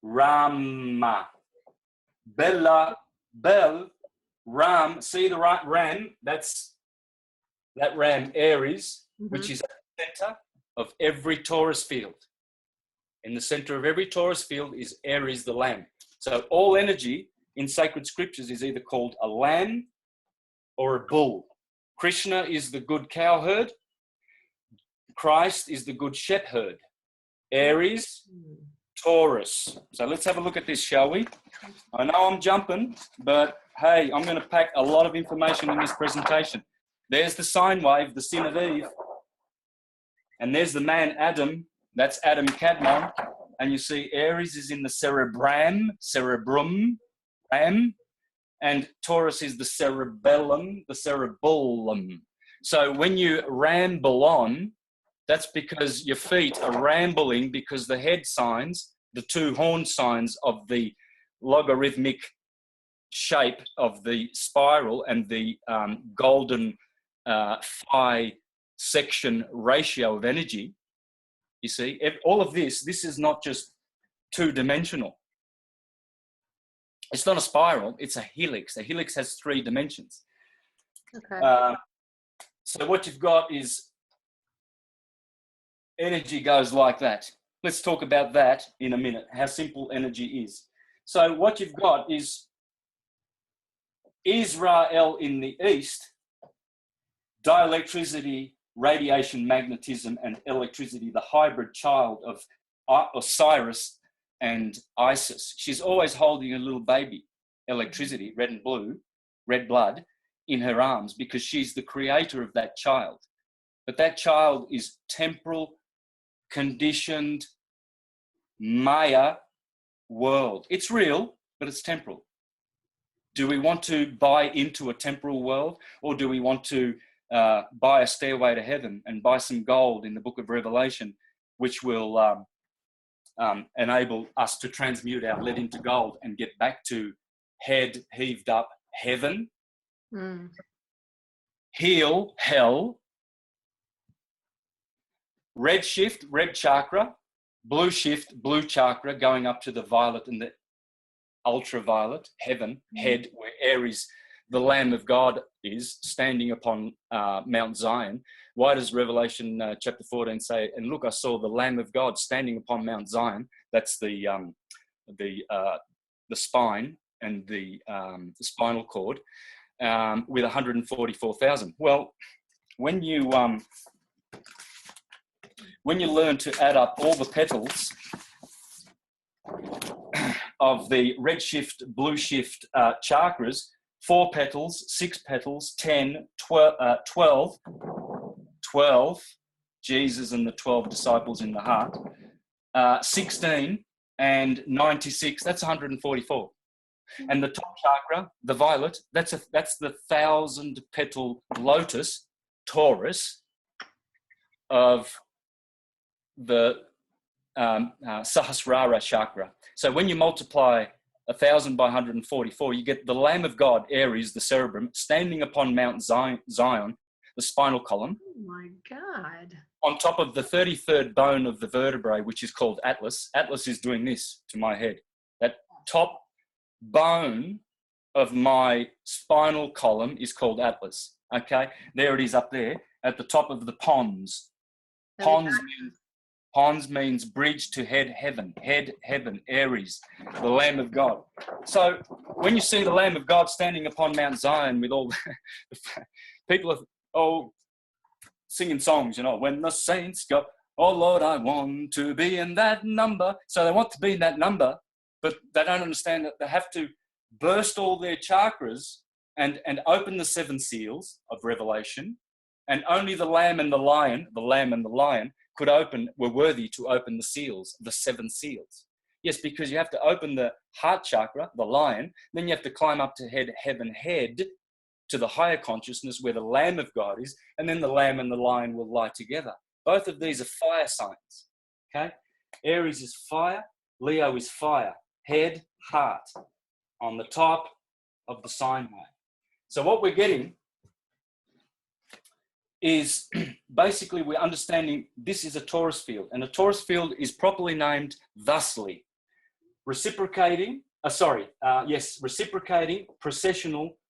Rama. Bella, Bel, Ram. See the right Ram? That's that Ram, Aries, which is at the center of every Taurus field. In the center of every Taurus field is Aries, the lamb. So all energy in sacred scriptures is either called a lamb or a bull. Krishna is the good cowherd. Christ is the good shepherd. Aries, Taurus. So let's have a look at this, shall we? I know I'm jumping, but hey, I'm going to pack a lot of information in this presentation. There's the sine wave, the sin of Eve. And there's the man Adam. That's Adam Kadmon. And you see Aries is in the cerebrum, ram. And Taurus is the cerebellum, the cerebellum. So when you ramble on, that's because your feet are rambling because the head signs, the two horn signs of the logarithmic shape of the spiral and the golden phi section ratio of energy, you see, all of this is not just two-dimensional. It's not a spiral, it's a helix. A helix has 3 dimensions. Okay. So what you've got is energy goes like that. Let's talk about that in a minute, how simple energy is. So what you've got is Israel in the east, dielectricity, radiation, magnetism, and electricity, the hybrid child of Osiris and Isis. She's always holding a little baby, electricity, red and blue, red blood, in her arms because she's the creator of that child. But that child is temporal, conditioned, Maya world. It's real, but it's temporal. Do we want to buy into a temporal world, or do we want to buy a stairway to heaven and buy some gold in the book of Revelation, which will enable us to transmute our lead into gold and get back to head heaved up heaven, heel, hell, red shift, red chakra, blue shift, blue chakra, going up to the violet and the ultraviolet, heaven, head, where Aries, the Lamb of God, is standing upon Mount Zion. Why does Revelation chapter 14 say, and look, I saw the Lamb of God standing upon Mount Zion? That's the spine and the spinal cord, with 144,000. Well, when you learn to add up all the petals of the red shift, blue shift chakras, 4 petals, 6 petals, 10, 12, 12, Jesus and the 12 disciples in the heart, 16 and 96, that's 144. And the top chakra, the violet, that's the 1,000-petal lotus, Taurus, of the Sahasrara chakra. So when you multiply 1,000 by 144, you get the Lamb of God, Aries, the cerebrum, standing upon Mount Zion, the spinal column. Oh my God. On top of the 33rd bone of the vertebrae, which is called Atlas. Atlas is doing this to my head. That top bone of my spinal column is called Atlas. Okay, there it is up there at the top of the pons. Pons means bridge to head heaven, Aries, the Lamb of God. So when you see the Lamb of God standing upon Mount Zion with all the people are singing songs, you know, when the saints go, oh Lord, I want to be in that number. So they want to be in that number, but they don't understand that they have to burst all their chakras and open the 7 seals of Revelation, and only the Lamb and the Lion, were worthy to open the seals, the 7 seals. Yes, because you have to open the heart chakra, the lion, then you have to climb up to heaven to the higher consciousness where the Lamb of God is, and then the Lamb and the lion will lie together. Both of these are fire signs, okay? Aries is fire, Leo is fire, head, heart, on the top of the sine wave. So what we're getting is basically we're understanding this is a torus field, and a torus field is properly named thusly: reciprocating precessional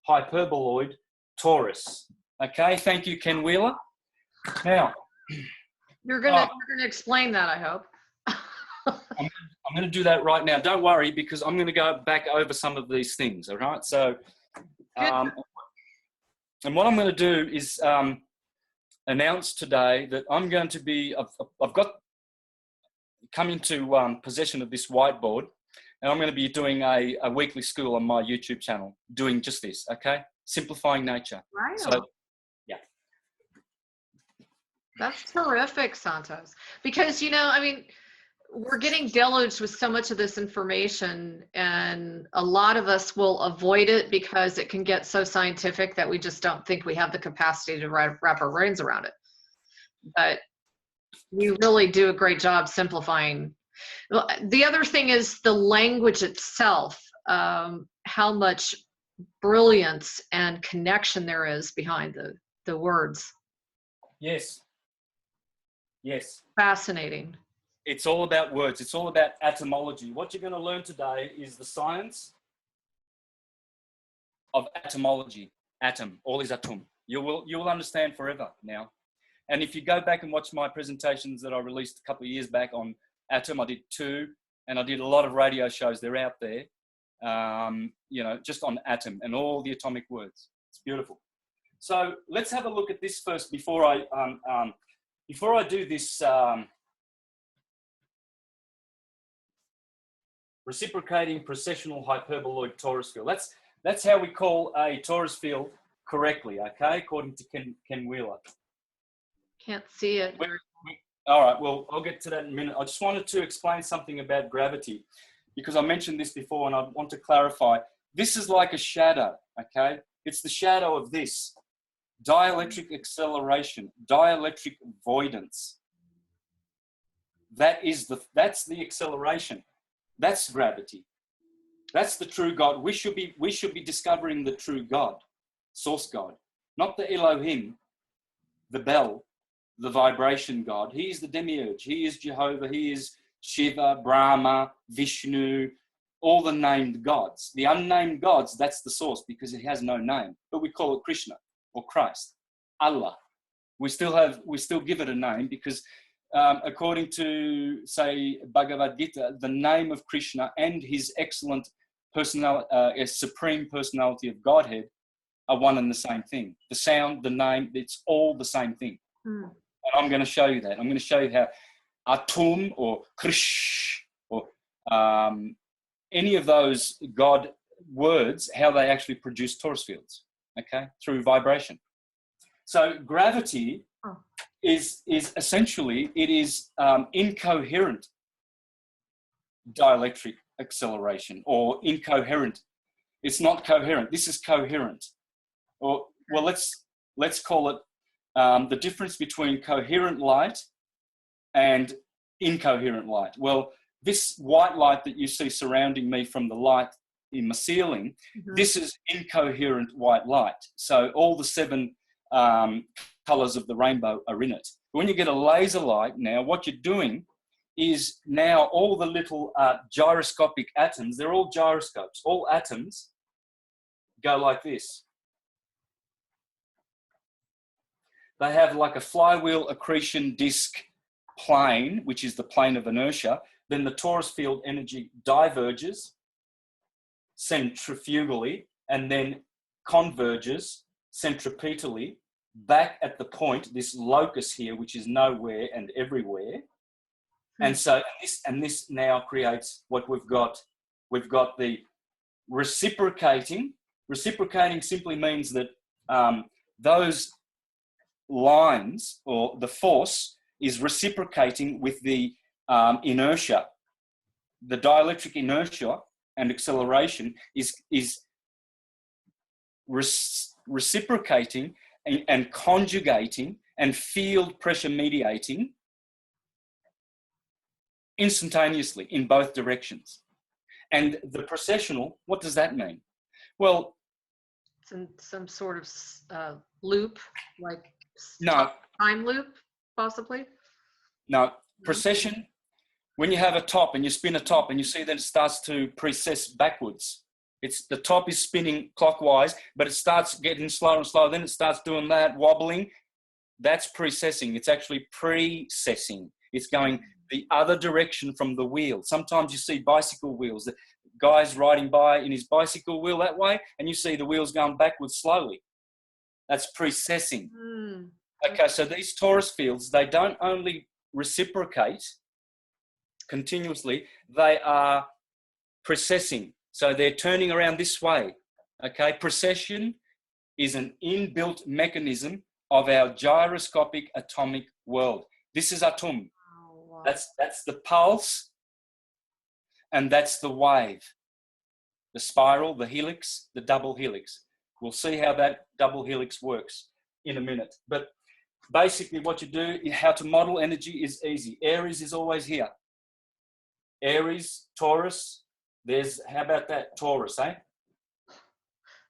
hyperboloid torus. Okay, thank you, Ken Wheeler. Now You're gonna explain that, I hope. I'm going to do that right now. Don't worry, because I'm going to go back over some of these things. All right. So, and what I'm going to do is announce today that I'm going to be. I've got come into possession of this whiteboard, and I'm going to be doing a weekly school on my YouTube channel, doing just this. Okay, simplifying nature. Wow. So, yeah. That's terrific, Santos. Because, you know, I mean, we're getting deluged with so much of this information, and a lot of us will avoid it because it can get so scientific that we just don't think we have the capacity to wrap our brains around it. But you really do a great job simplifying. The other thing is the language itself, how much brilliance and connection there is behind the words. Yes. Yes. Fascinating. It's all about words. It's all about etymology. What you're going to learn today is the science of etymology. Atom, all is atom. You will understand forever now. And if you go back and watch my presentations that I released a couple of years back on atom, I did 2, and I did a lot of radio shows. They're out there, you know, just on atom and all the atomic words. It's beautiful. So let's have a look at this first before I do this. Reciprocating precessional hyperboloid torus field. That's how we call a torus field correctly, okay, according to Ken Wheeler. Can't see it. All right, well, I'll get to that in a minute. I just wanted to explain something about gravity, because I mentioned this before and I want to clarify. This is like a shadow, okay? It's the shadow of this. Dielectric acceleration, dielectric voidance. That's the acceleration. That's gravity. That's the true God. We should be discovering the true God, source God, not the Elohim, the bell, the vibration God. He is the demiurge. He is Jehovah. He is Shiva, Brahma, Vishnu, all the named gods. The unnamed gods, that's the source, because it has no name, but we call it Krishna or Christ, Allah. We still give it a name because according to, say, Bhagavad Gita, the name of Krishna and his excellent supreme personality of Godhead are one and the same thing. The sound, the name, it's all the same thing. And I'm going to show you that. I'm going to show you how Atum or Krish or any of those God words, how they actually produce torus fields, okay, through vibration. So gravity is essentially, it is incoherent dielectric acceleration, or incoherent. It's not coherent. This is coherent. Or, well, let's call it the difference between coherent light and incoherent light. Well, this white light that you see surrounding me from the light in my ceiling, this is incoherent white light. So all the 7 colors of the rainbow are in it. When you get a laser light now, what you're doing is now all the little gyroscopic atoms, they're all gyroscopes. All atoms go like this. They have like a flywheel accretion disk plane, which is the plane of inertia. Then the torus field energy diverges centrifugally and then converges centripetally back at the point, this locus here, which is nowhere and everywhere. And so this now creates what we've got. We've got the reciprocating. Reciprocating simply means that those lines, or the force, is reciprocating with the inertia. The dielectric inertia and acceleration is reciprocating and conjugating and field pressure mediating instantaneously in both directions. And the precessional, what does that mean? Well, it's in some sort of loop, like No. Time loop, possibly? No. Precession, when you have a top and you spin a top and you see that it starts to precess backwards. The top is spinning clockwise, but it starts getting slower and slower. Then it starts doing that, wobbling. That's precessing. It's actually precessing. It's going the other direction from the wheel. Sometimes you see bicycle wheels. The guy's riding by in his bicycle wheel that way, and you see the wheels going backwards slowly. That's precessing. Okay, so these Taurus fields, they don't only reciprocate continuously, they are precessing. So they're turning around this way. Okay, precession is an inbuilt mechanism of our gyroscopic atomic world. This is atom. Oh, wow. That's the pulse, and that's the wave. The spiral, the helix, the double helix. We'll see how that double helix works in a minute. But basically what you do, how to model energy is easy. Aries is always here. Aries, Taurus, how about that? Taurus, eh?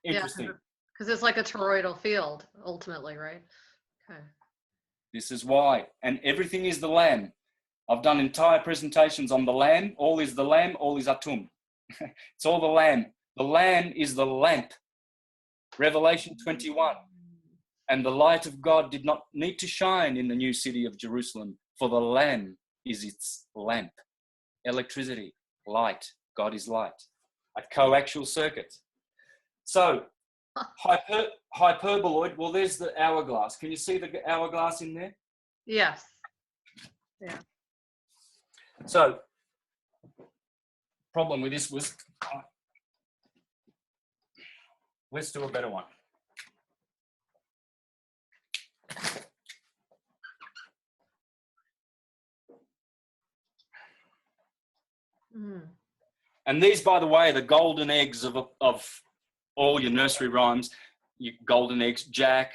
Interesting. Yeah, because it's like a toroidal field, ultimately, right? Okay. This is why. And everything is the Lamb. I've done entire presentations on the Lamb. All is the Lamb, all is Atum. It's all the Lamb. The Lamb is the lamp. Revelation 21. And the light of God did not need to shine in the new city of Jerusalem, for the Lamb is its lamp. Electricity, light. God is light. A coaxial circuit. So, hyperboloid, well, there's the hourglass. Can you see the hourglass in there? Yes. Yeah. So, problem with this was, let's do a better one. And these, by the way, are the golden eggs of all your nursery rhymes. Your golden eggs. Jack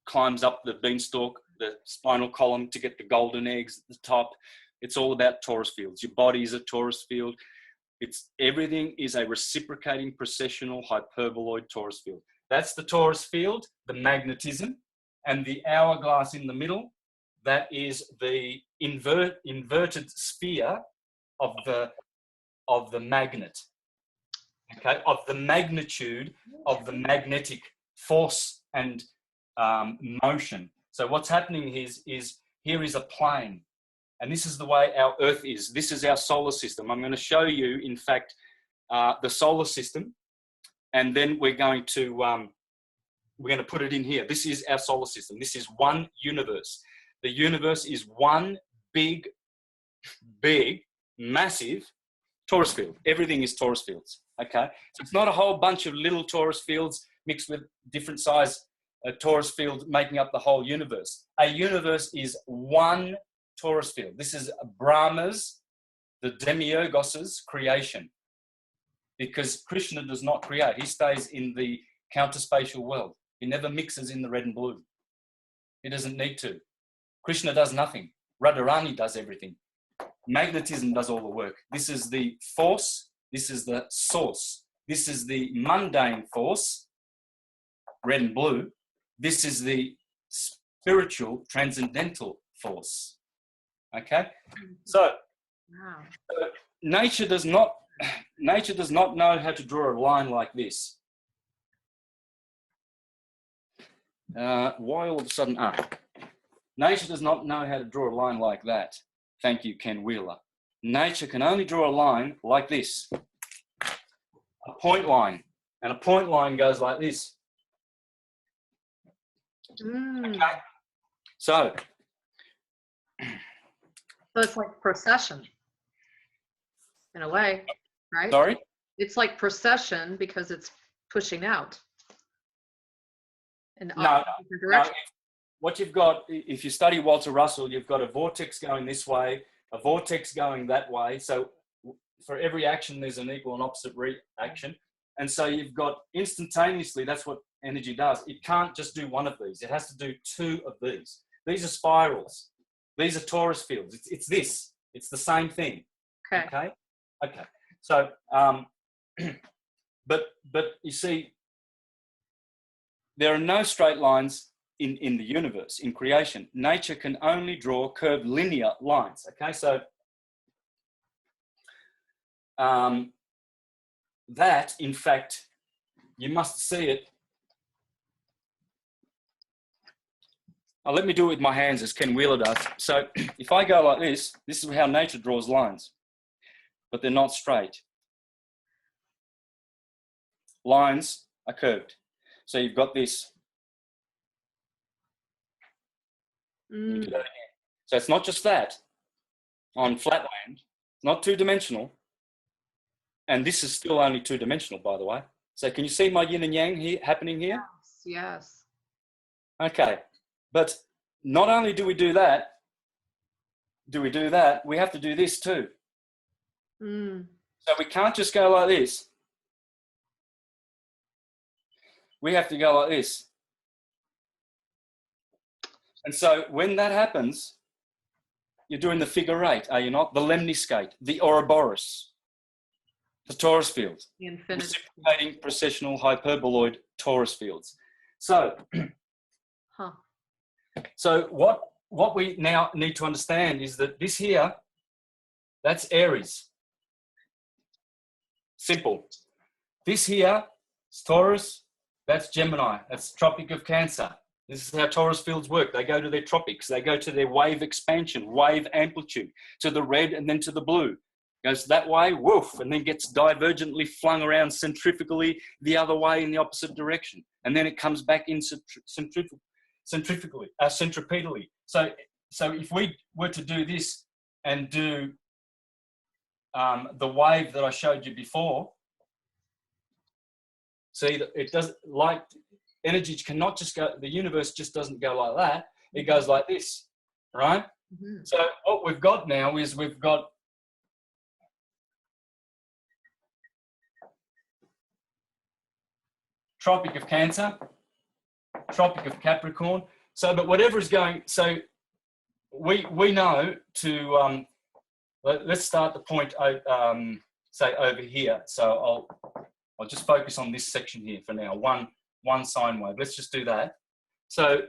climbs up the beanstalk, the spinal column, to get the golden eggs at the top. It's all about Taurus fields. Your body is a Taurus field. Everything is a reciprocating precessional hyperboloid Taurus field. That's the Taurus field, the magnetism, and the hourglass in the middle. That is the inverted sphere of the magnet. Okay, of the magnitude of the magnetic force and motion. So what's happening is here is a plane, and this is the way our Earth is. This is our solar system. I'm going to show you, in fact, the solar system, and then we're going to put it in here. This is our solar system. This is one universe. The universe is one big, massive Taurus field. Everything is Taurus fields. Okay, so it's not a whole bunch of little Taurus fields mixed with different size Taurus fields making up the whole universe. A universe is one Taurus field. This is Brahma's, the demiurgos's creation, because Krishna does not create. He stays in the counterspatial world. He never mixes in the red and blue. He doesn't need to. Krishna does nothing. Radharani does everything. Magnetism does all the work. This is the force. This is the source. This is the mundane force, red and blue. This is the spiritual, transcendental force. Okay? So, nature does not know how to draw a line like this. Why all of a sudden? Nature does not know how to draw a line like that. Thank you, Ken Wheeler. Nature can only draw a line like this. A point line. And a point line goes like this. Okay. So it's like procession, in a way, right? Sorry? It's like procession because it's pushing out. In No. direction. What you've got, if you study Walter Russell, you've got a vortex going this way, a vortex going that way. So for every action, there's an equal and opposite reaction. And so you've got instantaneously, that's what energy does. It can't just do one of these. It has to do two of these. These are spirals. These are Taurus fields. It's this. It's the same thing. Okay. So, but you see, there are no straight lines in the universe, in creation, nature can only draw curved linear lines. Okay, so that, in fact, you must see it. Let me do it with my hands as Ken Wheeler does. So if I go like this is how nature draws lines, but they're not straight. Lines are curved. So you've got this. You do that again. So it's not just that on flat land, not two-dimensional. And this is still only two-dimensional, by the way. So can you see my yin and yang here happening here? Yes. Okay. But not only do we do that, we have to do this too. So we can't just go like this. We have to go like this. And so when that happens, you're doing the figure eight, are you not? The lemniscate, the Ouroboros, the torus fields, The infinity. reciprocating processional hyperboloid torus fields. So, so what we now need to understand is that this here, that's Aries. Simple. This here is Taurus, that's Gemini, that's Tropic of Cancer. This is how torus fields work. They go to their tropics. They go to their wave expansion, wave amplitude, to the red and then to the blue. Goes that way, woof, and then gets divergently flung around centrifugally the other way in the opposite direction. And then it comes back in centripetally. So if we were to do this and do the wave that I showed you before, see that it doesn't, like energy cannot just go, the universe just doesn't go like that. It goes like this, right? So what we've got now is we've got Tropic of Cancer, Tropic of Capricorn. So, but whatever is going, so we know to, let's start the point, say over here. So I'll just focus on this section here for now, one sine wave. Let's just do that. So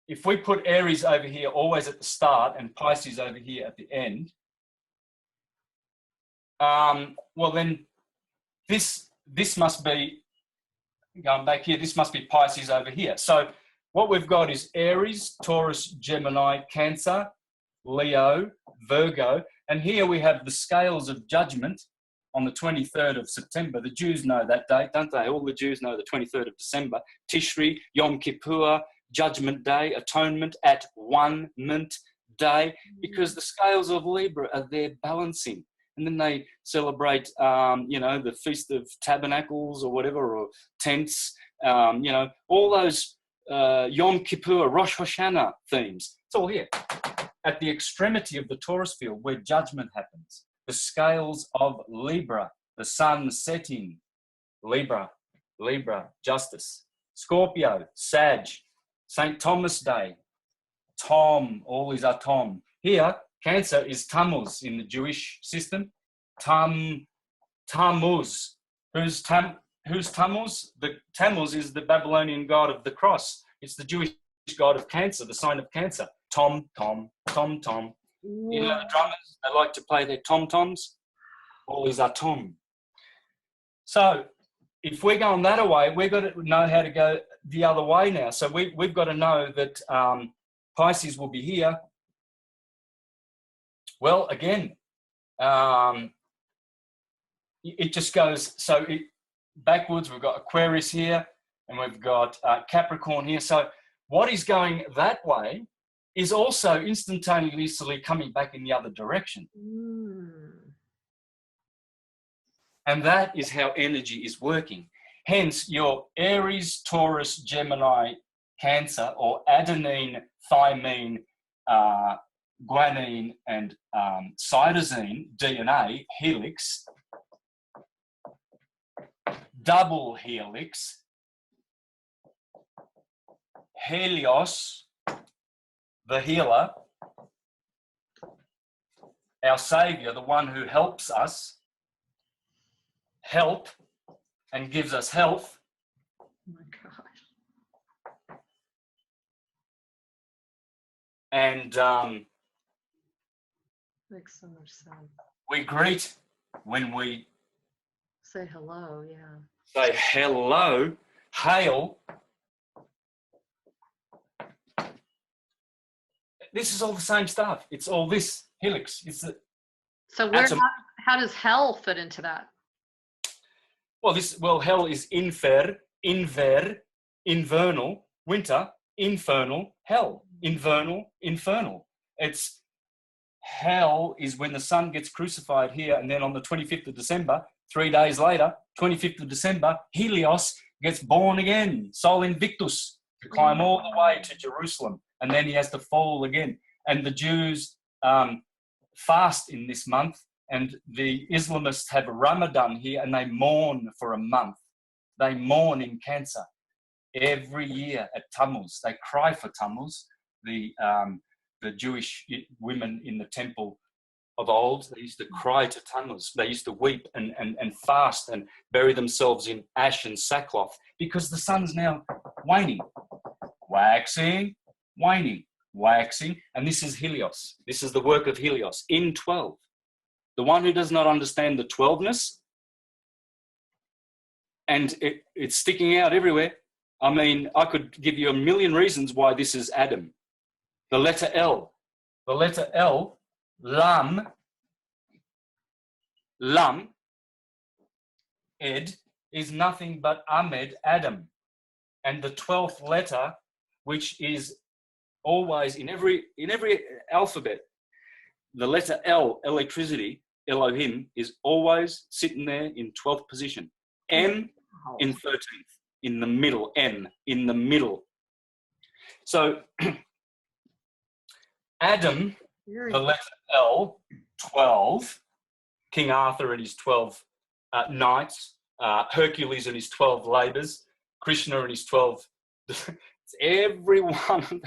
if we put Aries over here always at the start and Pisces over here at the end, well then this must be, going back here, this must be Pisces over here. So what we've got is Aries, Taurus, Gemini, Cancer, Leo, Virgo, and here we have the scales of judgment on the 23rd of September. The Jews know that date, don't they? All the Jews know the 23rd of December. Tishri, Yom Kippur, Judgment Day, Atonement, At One-ment Day, because the scales of Libra are there balancing. And then they celebrate, the Feast of Tabernacles or whatever, or tents, all those Yom Kippur, Rosh Hashanah themes. It's all here. At the extremity of the torus field where judgment happens, the scales of Libra, the sun setting, Libra, justice. Scorpio, Sag, St. Thomas Day, Tom, all these are Tom. Here, Cancer is Tammuz in the Jewish system. Tammuz. Who's Tammuz? The Tammuz is the Babylonian god of the cross. It's the Jewish god of Cancer, the sign of Cancer. Tom. You know the drummers, they like to play their tom-toms. All these are Tom. So if we're going that way, we've got to know how to go the other way now. So we've got to know that Pisces will be here. Well, again, it just goes, so backwards, we've got Aquarius here, and we've got Capricorn here. So what is going that way is also instantaneously coming back in the other direction. And that is how energy is working. Hence, your Aries, Taurus, Gemini, Cancer, or adenine, thymine, guanine, and cytosine, DNA, helix, double helix, Helios, the healer, our Saviour, the one who helps us, help and gives us health. Oh my gosh. And Makes so much sense. we greet when we Say hello, yeah. say hello, hail. This is all the same stuff. It's all this helix. It's the So where atom. how does hell fit into that? Well, hell is invernal, winter, infernal, hell, infernal. It's hell is when the sun gets crucified here, and then on the 25th of December, 3 days later, 25th of December, Helios gets born again, Sol Invictus, to climb all the way to Jerusalem, and then he has to fall again. And the Jews fast in this month, and the Islamists have Ramadan here, and they mourn for a month. They mourn in Cancer every year at Tammuz. They cry for Tammuz, the Jewish women in the temple of old. They used to cry to Tammuz. They used to weep and fast and bury themselves in ash and sackcloth because the sun's now waning, waxing, waning, waxing. And this is Helios. This is the work of Helios in 12. The one who does not understand the 12ness, and it's sticking out everywhere. I mean, I could give you a million reasons why this is Adam. The letter L, lam, ed, is nothing but Ahmed, Adam. And the 12th letter, which is always in every alphabet, the letter L, electricity, Elohim, is always sitting there in 12th position. M in 13th, in the middle, M in the middle. So Adam, the letter L, 12, King Arthur and his 12 knights, Hercules and his 12 labours, Krishna and his 12, it's everyone,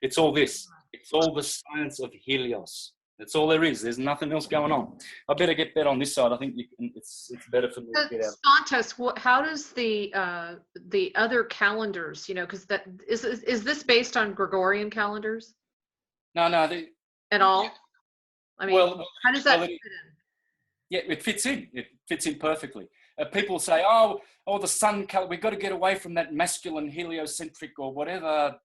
it's all this. It's all the science of Helios. That's all there is. There's nothing else going on. I better get better on this side. I think it's better for me to get out. Santos, how does the other calendars, because that is this based on Gregorian calendars? No. At all? I mean, how does that fit in? Yeah, it fits in. It fits in perfectly. People say, oh, the sun calendar, we've got to get away from that masculine heliocentric or whatever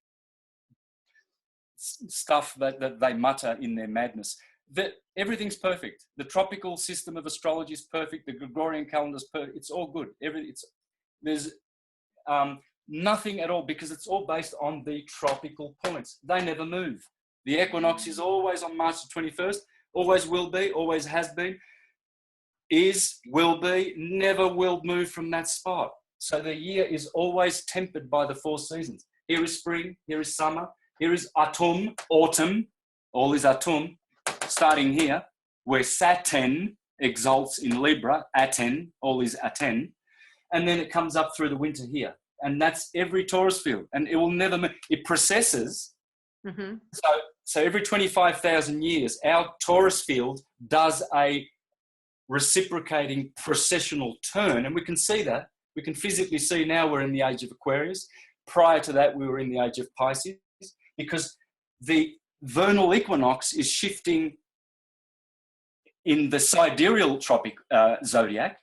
stuff that they mutter in their madness. That everything's perfect. The tropical system of astrology is perfect. The Gregorian calendar is perfect. It's all good. There's nothing at all because it's all based on the tropical points. They never move. The equinox is always on March the 21st. Always will be. Always has been. Will be. Never will move from that spot. So the year is always tempered by the 4 seasons. Here is spring. Here is summer. Here is autumn, all is autumn, starting here, where Saturn exalts in Libra, Aten, all is Aten, and then it comes up through the winter here. And that's every Taurus field, and it will never move. It precesses. Mm-hmm. So every 25,000 years, our Taurus field does a reciprocating precessional turn, and we can see that. We can physically see now we're in the age of Aquarius. Prior to that, we were in the age of Pisces. Because the vernal equinox is shifting in the sidereal tropic zodiac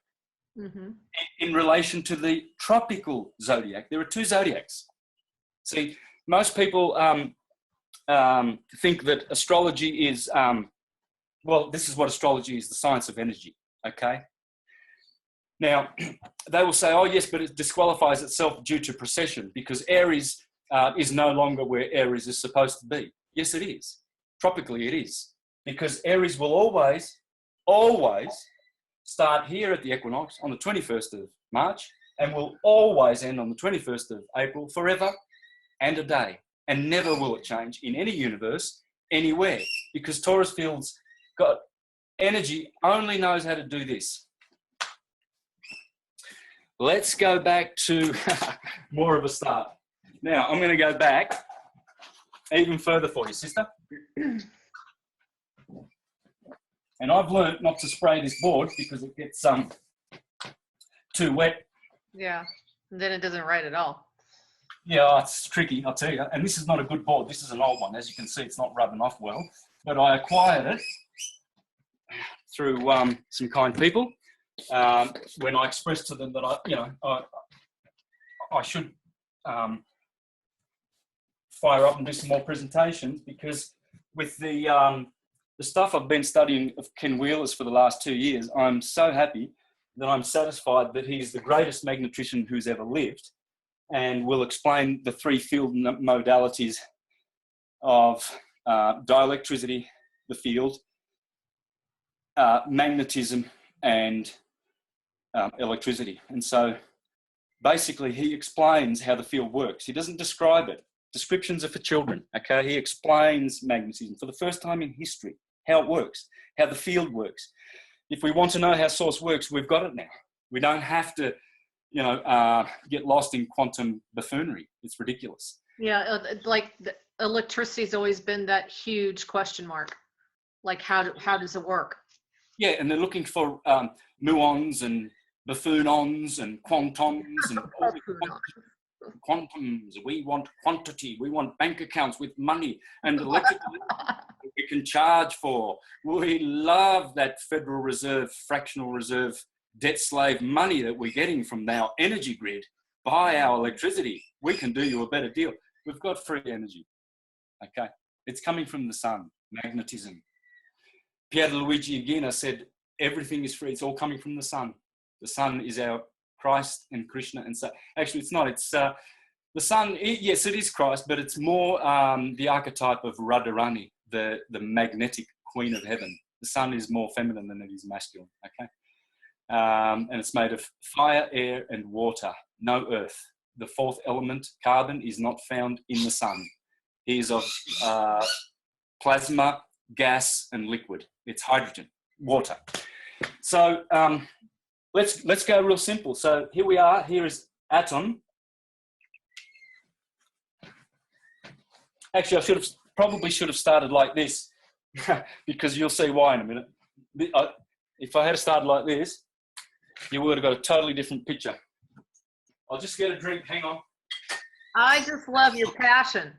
in relation to the tropical zodiac. There are 2 zodiacs. See, most people think that astrology is, this is what astrology is, the science of energy, okay? Now, they will say, oh yes, but it disqualifies itself due to precession because Aries is no longer where Aries is supposed to be. Yes, it is. Tropically, it is. Because Aries will always start here at the equinox on the 21st of March and will always end on the 21st of April forever and a day. And never will it change in any universe, anywhere. Because Taurus fields got energy, only knows how to do this. Let's go back to more of a start. Now, I'm going to go back even further for you, sister. And I've learned not to spray this board because it gets too wet. Yeah, and then it doesn't write at all. Yeah, it's tricky, I'll tell you. And this is not a good board. This is an old one. As you can see, it's not rubbing off well. But I acquired it through some kind people when I expressed to them that I should fire up and do some more presentations, because with the stuff I've been studying of Ken Wheeler's for the last 2 years, I'm so happy that I'm satisfied that he's the greatest magnetician who's ever lived, and will explain the 3 field modalities of dielectricity, the field, magnetism, and electricity. And so basically he explains how the field works. He doesn't describe it. Descriptions are for children, okay? He explains magnetism for the first time in history, how it works, how the field works. If we want to know how source works, we've got it now. We don't have to, get lost in quantum buffoonery. It's ridiculous. Yeah, like electricity's always been that huge question mark. Like, how does it work? Yeah, and they're looking for muons and buffoonons and quantons and all quantums. We want quantity. We want bank accounts with money and electricity we can charge for. We love that Federal Reserve, fractional reserve, debt slave money that we're getting from our energy grid. Buy our electricity. We can do you a better deal. We've got free energy. Okay, it's coming from the sun. Magnetism. Pierluigi Aguirre said, everything is free. It's all coming from the sun. The sun is our Christ and Krishna. And so, actually, it's not. It's the sun. Yes, it is Christ, but it's more the archetype of Radharani, the magnetic queen of heaven. The sun is more feminine than it is masculine. Okay, and it's made of fire, air, and water. No earth. The 4th element, carbon, is not found in the sun. It is of plasma, gas, and liquid. It's hydrogen, water. So let's go real simple. So here we are. Here is atom. Actually, I probably should have started like this because you'll see why in a minute. If I had started like this, you would have got a totally different picture. I'll just get a drink. Hang on. I just love your passion.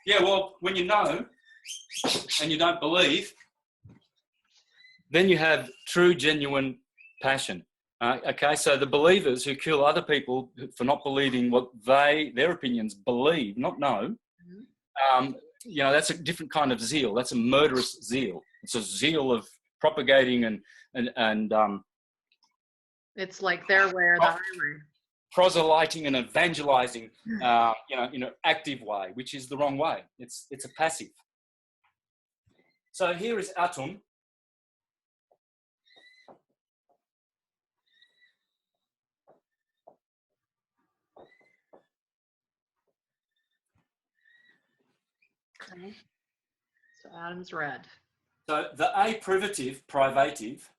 Yeah, well, when you know and you don't believe, then you have true, genuine passion. Okay, so the believers who kill other people for not believing what their opinions believe, not know, that's a different kind of zeal. That's a murderous zeal. It's a zeal of propagating and it's like their way or the highway. Proselyting and evangelizing, in an active way, which is the wrong way. It's a passive. So here is atom. Okay. So atom's red. So the A privative,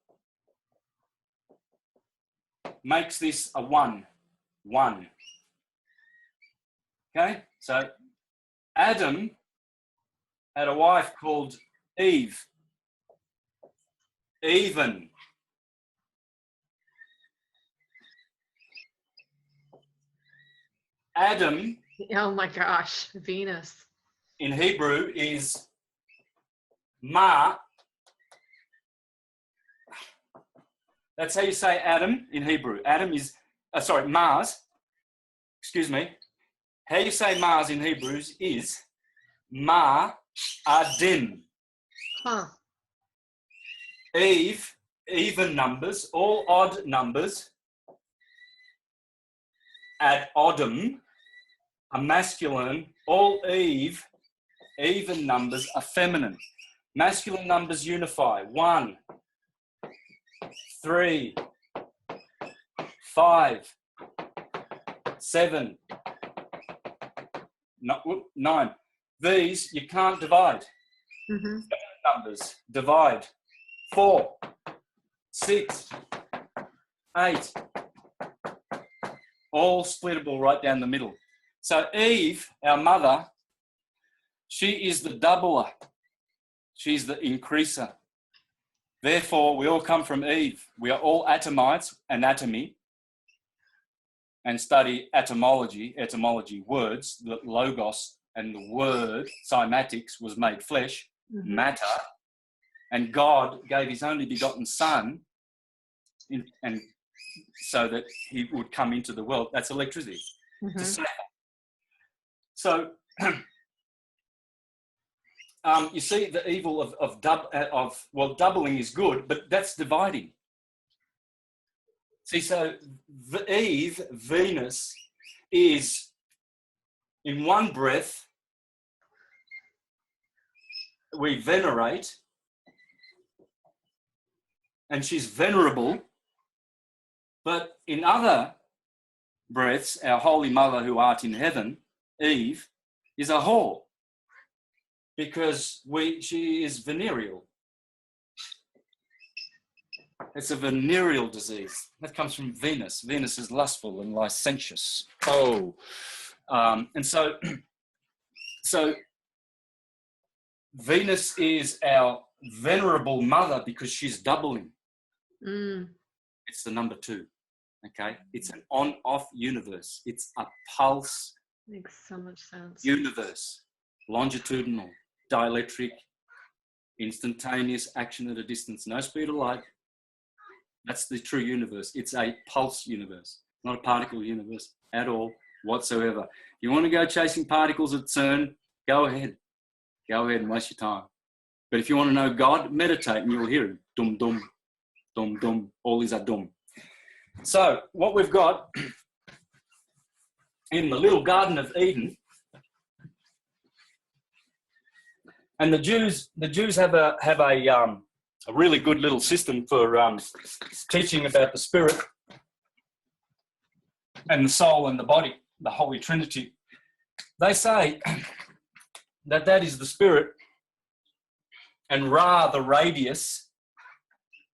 makes this a 1. Okay, so Adam had a wife called Eve. Even. Adam. Oh my gosh, Venus. In Hebrew is Ma. That's how you say Adam in Hebrew. Adam is, Mars. Excuse me. How you say Mars in Hebrews is Ma Adim. Huh. Eve, even numbers, all odd numbers, ad oddum, are masculine. All Eve, even numbers, are feminine. Masculine numbers unify. 1, 3, 5, 7, 9. These you can't divide. Mm-hmm. Numbers divide. 4, 6, 8. All splittable right down the middle. So Eve, our mother, she is the doubler. She's the increaser. Therefore, we all come from Eve. We are all atomites, anatomy. and study etymology, words, the logos, and the word, cymatics, was made flesh, matter, and God gave his only begotten Son, and so that he would come into the world. That's electricity. To say that. So, you see the evil of doubling is good, but that's dividing. See, so Eve, Venus, is in one breath we venerate, and she's venerable, but in other breaths, our Holy Mother who art in heaven, Eve, is a whore, because she is venereal. It's a venereal disease. That comes from Venus. Venus is lustful and licentious. And so Venus is our venerable mother because she's doubling. It's the number 2. Okay, it's an on-off universe. It's a pulse. Makes so much sense. Universe, longitudinal, dielectric, instantaneous action at a distance, no speed of light. That's the true universe. It's a pulse universe, not a particle universe at all whatsoever. If you want to go chasing particles at CERN, go ahead. Go ahead and waste your time. But if you want to know God, meditate and you'll hear him. Dum, dum, dum, dum. All these are dum. So what we've got in the little Garden of Eden, and the Jews have a really good little system for teaching about the spirit and the soul and the body, the Holy Trinity. They say that is the spirit, and Ra, the radius,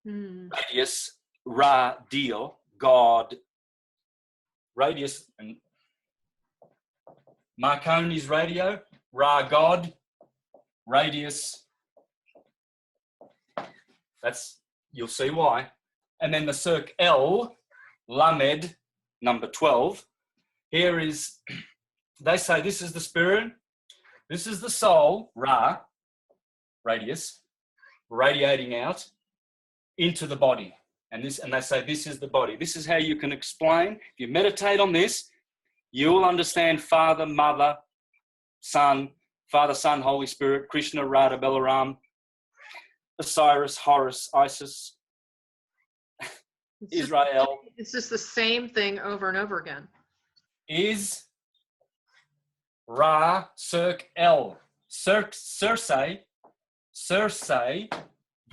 radius, Ra, Dio, God, radius, and Marconi's radio, Ra, God, radius. You'll see why. And then the circ L, Lamed, number 12. Here is, they say this is the spirit, this is the soul, Ra, radius, radiating out into the body. And they say this is the body. This is how you can explain. If you meditate on this, you'll understand Father, Mother, Son, Father, Son, Holy Spirit, Krishna, Radha, Balaram, Osiris, Horus, Isis, Israel. It's just the same thing over and over again. Is Ra, Circ, L. Circe, the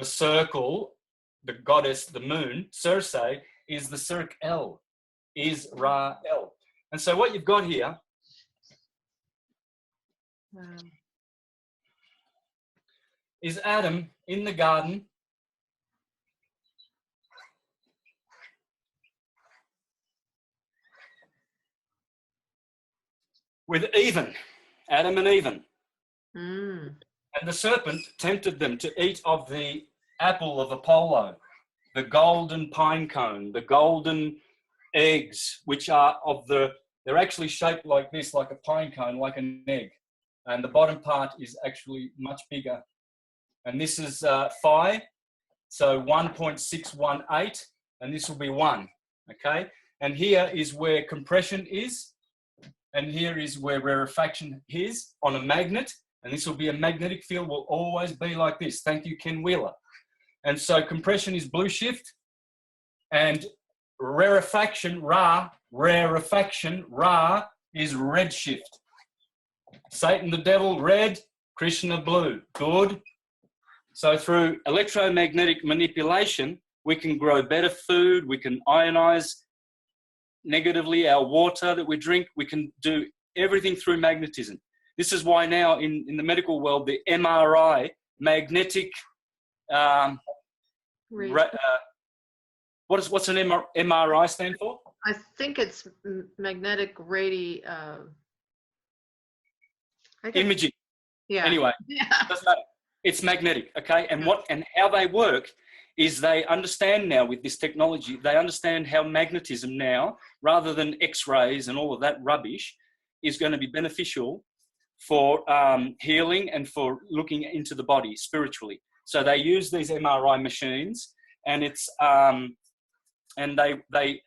circle, the goddess, the moon, Circe is the Circ L, is Ra L. And so what you've got here is Adam in the garden with Adam and Eve. And the serpent tempted them to eat of the apple of Apollo, the golden pine cone, the golden eggs, which are they're actually shaped like this, like a pine cone, like an egg. And the bottom part is actually much bigger. And this is phi, so 1.618, and this will be 1, okay? And here is where compression is, and here is where rarefaction is on a magnet, and this will be a magnetic field, will always be like this. Thank you, Ken Wheeler. And so compression is blue shift, and rarefaction, Ra, is red shift. Satan the devil, red, Krishna blue, good. So through electromagnetic manipulation, we can grow better food, we can ionize negatively our water that we drink, we can do everything through magnetism. This is why now in the medical world, the MRI, magnetic, what's an MRI stand for? I think it's magnetic imaging. Yeah. Anyway, yeah. doesn't matter. It's magnetic, okay? And how they work is they understand now with this technology, they understand how magnetism now, rather than X-rays and all of that rubbish, is going to be beneficial for healing and for looking into the body spiritually. So they use these MRI machines, and it's and they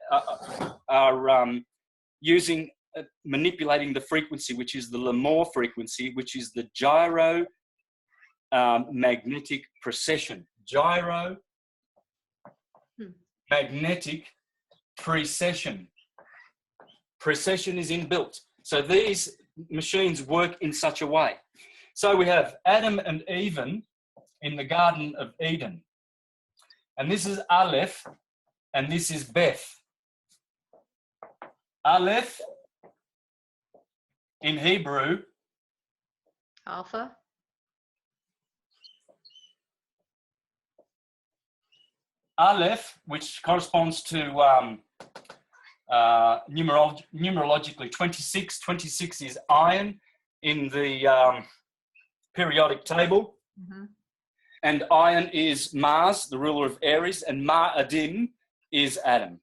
are using manipulating the frequency, which is the Lemore frequency, which is the gyro magnetic precession. Gyro magnetic precession. Precession is inbuilt. So these machines work in such a way. So we have Adam and Eve in the Garden of Eden. And this is Aleph, and this is Beth. Aleph in Hebrew. Alpha. Aleph, which corresponds to numerologically 26. 26 is iron in the periodic table. Mm-hmm. And iron is Mars, the ruler of Aries, and Ma'adim is Adam.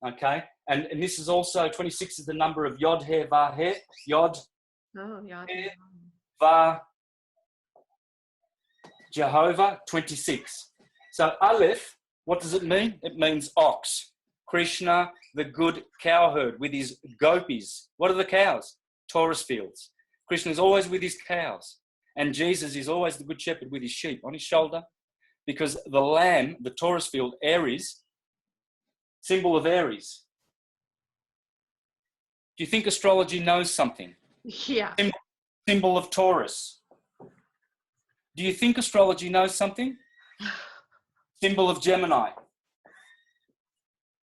Okay? And this is also, 26 is the number of Yod, He, Va, He. Yod, He, Va, Jehovah, 26. So Aleph, what does it mean? It means ox. Krishna, the good cowherd with his gopis. What are the cows? Taurus fields. Krishna is always with his cows. And Jesus is always the good shepherd with his sheep on his shoulder. Because the lamb, the Taurus field, Aries, symbol of Aries. Do you think astrology knows something? Yeah. Symbol of Taurus. Do you think astrology knows something? Symbol of Gemini.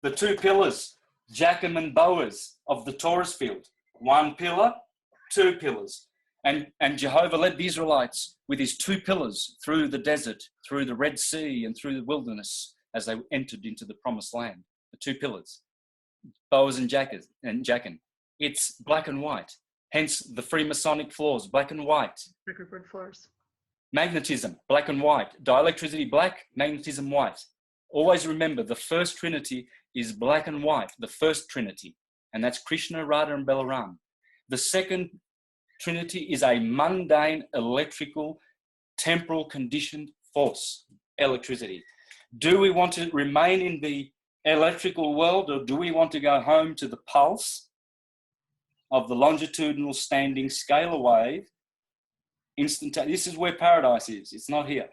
The two pillars, Jachin and Boaz of the Taurus field. One pillar, two pillars. And Jehovah led the Israelites with his two pillars through the desert, through the Red Sea, and through the wilderness as they entered into the promised land. The two pillars, Boaz and Jachin. It's black and white. Hence the Freemasonic floors, black and white. Checkerboard floors. Magnetism, black and white. Dielectricity, black. Magnetism, white. Always remember, the first trinity is black and white, the first trinity. And that's Krishna, Radha, and Balaram. The second trinity is a mundane, electrical, temporal conditioned force, electricity. Do we want to remain in the electrical world, or do we want to go home to the pulse of the longitudinal standing scalar wave? This is where paradise is. It's not here.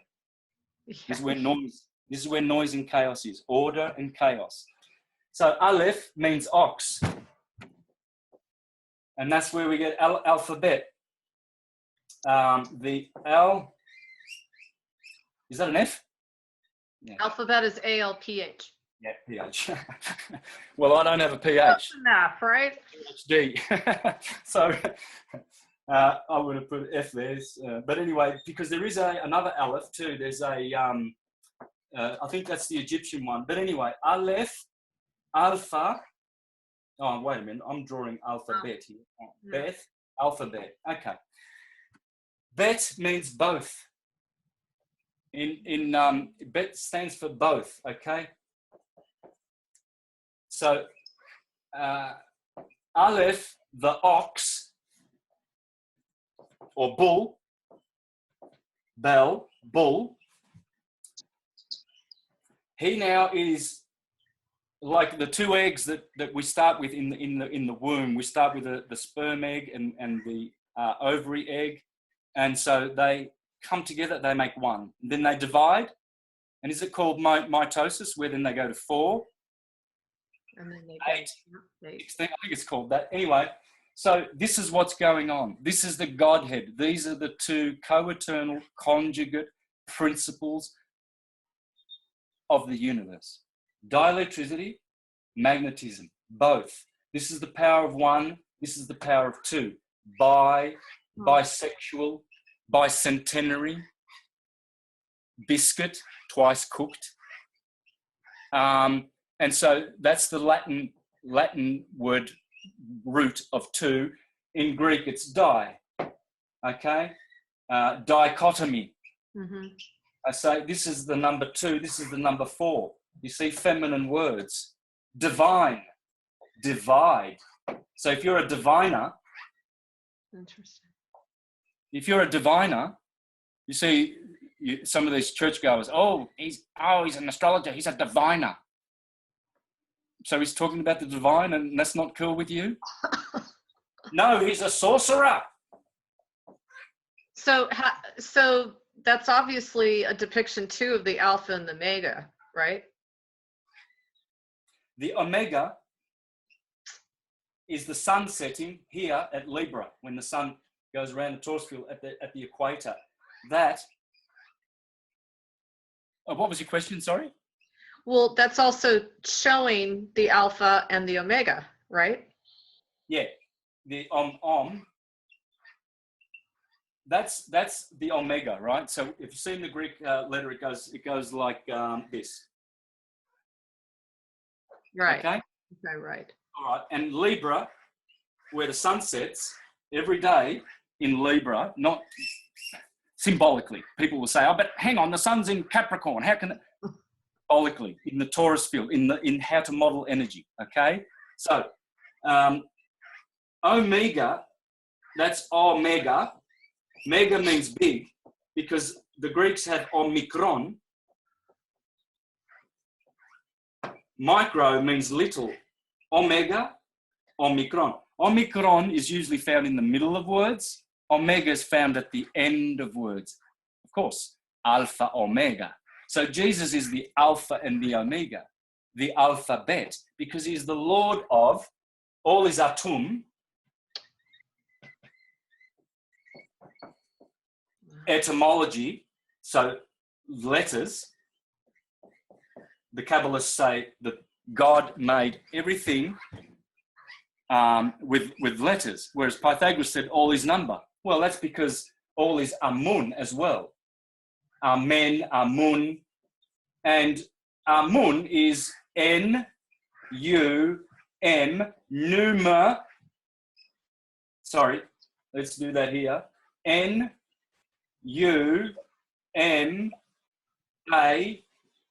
Yeah. This is where noise. This is where noise and chaos is. Order and chaos. So Aleph means ox, and that's where we get alphabet. The L, is that an F? Yeah. Alphabet is ALPH. Yeah, PH. Well, I don't have a PH. That's enough, right? PhD. So I would have put F there. But anyway, because there is another Aleph too. There's a, I think that's the Egyptian one. But anyway, Aleph, Alpha. Oh, wait a minute. I'm drawing alphabet here. Beth, alphabet. Okay. Bet means both. Bet stands for both. Okay. So Aleph, the ox, or bull, Bel, bull. He now is like the two eggs that we start with in the womb. We start with the sperm egg and the ovary egg, and so they come together. They make one. And then they divide, and is it called mitosis? Where then they go to 4, and then they 8, 16. I think it's called that. Anyway, so this is what's going on. This is the Godhead. These are the two co-eternal, conjugate principles of the universe. Dielectricity, magnetism, both. This is the power of one, this is the power of two. Bisexual, bicentenary, biscuit, twice cooked. And so that's the Latin word root of two. In Greek, it's di. Okay? Dichotomy. Mm-hmm. I say this is the number 2, this is the number 4. You see feminine words. Divine, divide. So if you're a diviner, Interesting. if you're a diviner, you see some of these churchgoers, he's an astrologer, he's a diviner. So he's talking about the divine, and that's not cool with you? No, he's a sorcerer. So that's obviously a depiction too of the alpha and the omega, right? The omega is the sun setting here at Libra, when the sun goes around the Taurus field at the equator. That, what was your question, sorry? Well, that's also showing the alpha and the omega, right? Yeah, the that's the omega, right? So if you see in the Greek letter, it goes like this. Right. Okay. Okay, right. All right. And Libra, where the sun sets every day in Libra, not symbolically. People will say, but hang on, the sun's in Capricorn. How can it? Symbolically, in the Taurus field, in how to model energy. Okay. So omega, that's omega. Mega means big, because the Greeks had omikron. Micro means little. Omega, omikron. Omikron is usually found in the middle of words. Omega is found at the end of words. Of course, alpha, omega. So Jesus is the alpha and the omega, the alphabet, because he's the Lord of all is atum. Etymology, so letters. The Kabbalists say that God made everything with letters, whereas Pythagoras said all is number. Well, that's because all is amun as well. Amen, amun, and amun is N-U-M, numa. Sorry, let's do that here. N-U-M-A,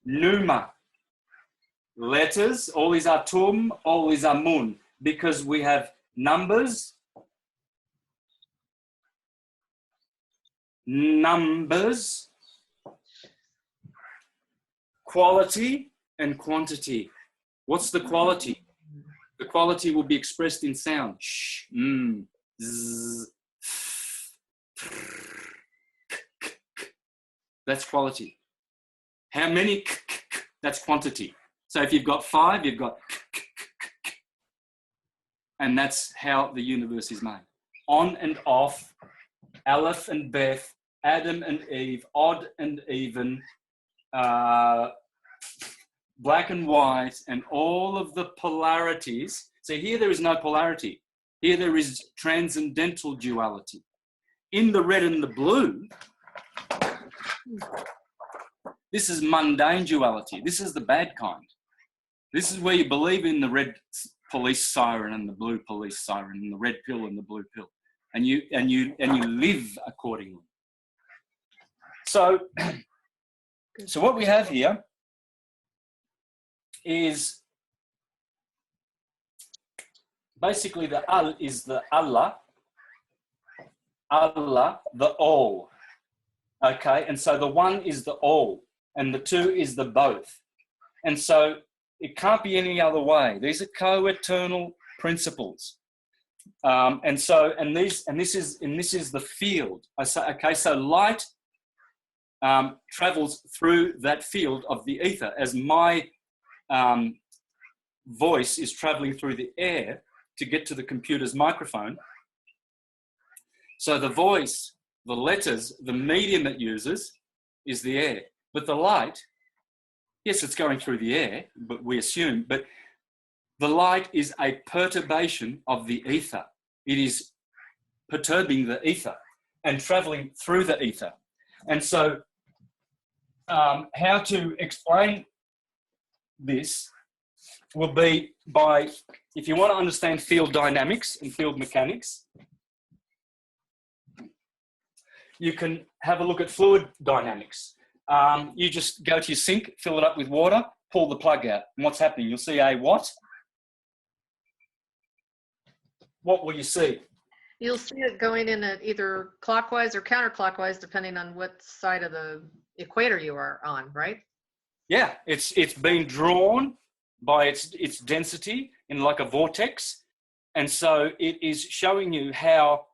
numa. Letters, all is atum, all is amun, because we have numbers, quality, and quantity. What's the quality? The quality will be expressed in sound. Sh, z, that's quality. How many? That's quantity. So if you've got 5, you've got, and that's how the universe is made. On and off, Aleph and Beth, Adam and Eve, odd and even, black and white, and all of the polarities. So here there is no polarity. Here there is transcendental duality. In the red and the blue, this is mundane duality. This is the bad kind. This is where you believe in the red police siren and the blue police siren and the red pill and the blue pill, and you live accordingly. So what we have here is basically the Al is the Allah, the all. Okay, and so the one is the all, and the two is the both, and so it can't be any other way. These are co-eternal principles, and this is the field. I say, okay, so light travels through that field of the ether as my voice is traveling through the air to get to the computer's microphone. So the voice, the letters, the medium it uses is the air, but the light, yes, it's going through the air, but we assume, but the light is a perturbation of the ether. It is perturbing the ether and traveling through the ether. And so how to explain this will be by, if you want to understand field dynamics and field mechanics, you can have a look at fluid dynamics. You just go to your sink, fill it up with water, pull the plug out. And what's happening? You'll see a what? What will you see? You'll see it going in at either clockwise or counterclockwise, depending on what side of the equator you are on, right? Yeah, it's been drawn by its density in like a vortex. And so it is showing you how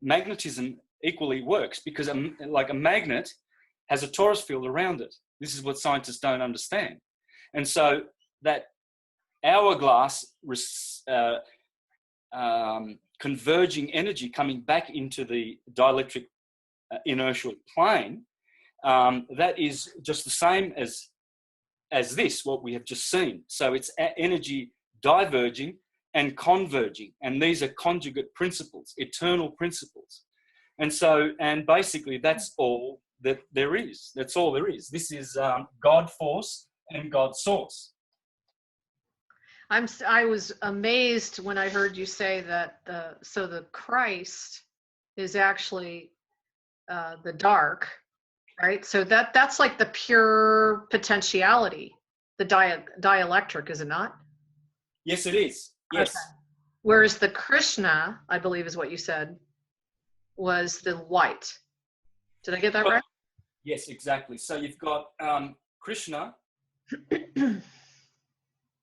magnetism equally works, because like a magnet has a torus field around it. This is what scientists don't understand. And so that hourglass converging energy coming back into the dielectric inertial plane, that is just the same as this, what we have just seen. So it's energy diverging and converging, and these are conjugate principles, eternal principles. And so, and basically that's all that there is. That's all there is. This is God force and God source. I was amazed when I heard you say that the Christ is actually the dark, right? So that's like the pure potentiality, the dielectric, is it not? Yes, it is. Yes. Okay. Whereas the Krishna, I believe is what you said, was the white. Did I get that right? Yes, exactly. So you've got Krishna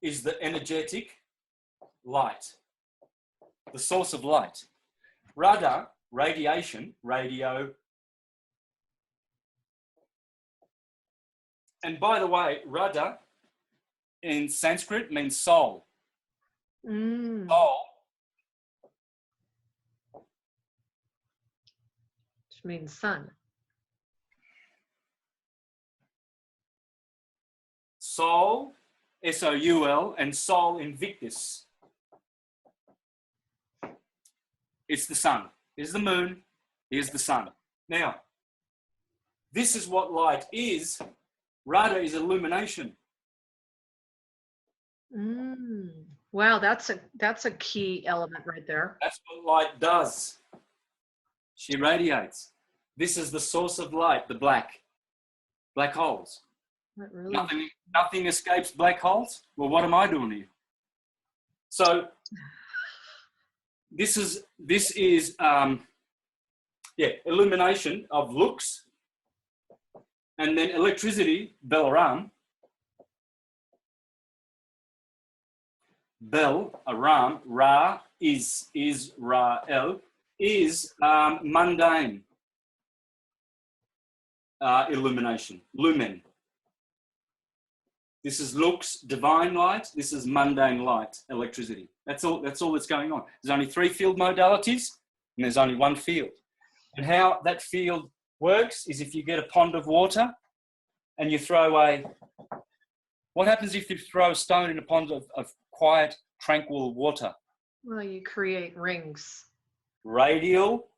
is the energetic light, the source of light. Radha, radiation, radio. And by the way, Radha in Sanskrit means soul. Soul. Which means sun. Soul, S-O-U-L, and Sol Invictus. It's the sun. Here's the moon. Here's the sun. Now, this is what light is. Radha is illumination. Wow, that's a key element right there. That's what light does. She radiates. This is the source of light, the black holes. Really? Nothing escapes black holes. Well, what am I doing here? So this is illumination of looks, and then electricity, Belaram. Bel, Aram, Ra is Ra-El, is mundane illumination, lumen. This is looks, divine light. This is mundane light, electricity. That's all that's going on. There's only 3 field modalities, and there's only one field. And how that field works is if you get a pond of water and you throw what happens if you throw a stone in a pond of quiet, tranquil water? Well, you create rings. Radial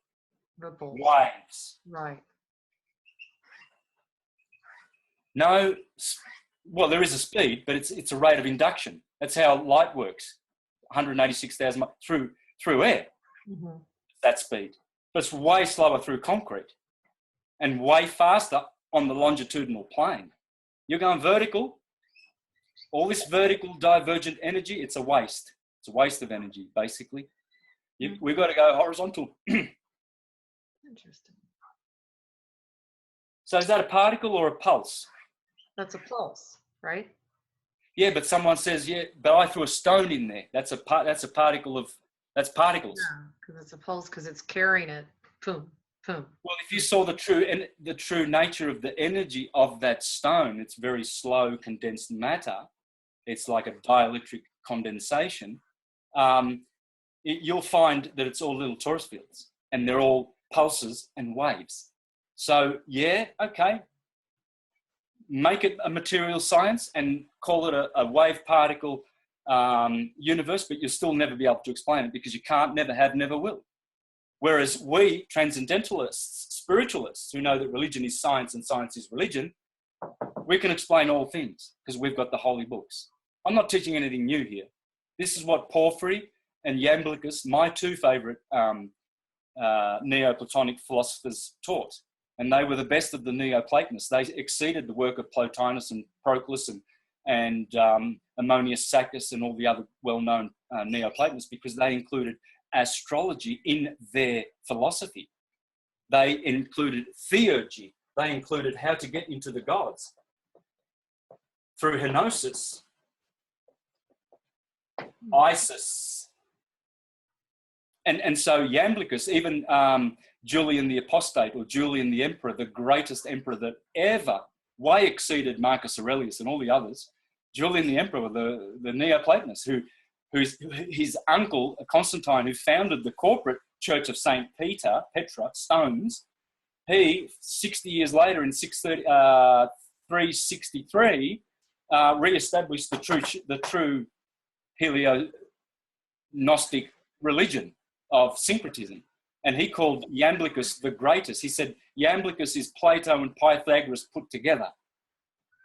Ripples. Waves. Right. No, well, there is a speed, but it's a rate of induction. That's how light works. 186,000 through air. Mm-hmm. That speed. But it's way slower through concrete and way faster on the longitudinal plane. You're going vertical. All this vertical divergent energy, it's a waste. It's a waste of energy, basically. We've got to go horizontal. Interesting. So is that a particle or a pulse? That's a pulse, right? Yeah, but someone says, yeah, but I threw a stone in there. That's particle of, that's particles. Yeah, because it's a pulse, because it's carrying it. Boom, boom. Well, if you saw the true nature of the energy of that stone, it's very slow condensed matter. It's like a dielectric condensation. You'll find that it's all little torus fields, and they're all pulses and waves. So yeah, okay. Make it a material science and call it a wave particle universe, but you'll still never be able to explain it because you can't, never have, never will. Whereas we, transcendentalists, spiritualists, who know that religion is science and science is religion, we can explain all things because we've got the holy books. I'm not teaching anything new here. This is what Porphyry and Iamblichus, my 2 favourite Neoplatonic philosophers, taught. And they were the best of the Neoplatonists. They exceeded the work of Plotinus and Proclus and Ammonius Saccas and all the other well-known Neoplatonists, because they included astrology in their philosophy. They included theurgy. They included how to get into the gods through Henosis, Isis. And so Iamblichus, even Julian the Apostate, or Julian the Emperor, the greatest emperor that ever, way exceeded Marcus Aurelius and all the others, Julian the Emperor, the Neoplatonist, who's his uncle, Constantine, who founded the corporate Church of St. Peter, Petra, Stones, he, 60 years later in 363, re-established the true Helio-Gnostic religion of Syncretism. And he called Iamblichus the greatest. He said, Iamblichus is Plato and Pythagoras put together.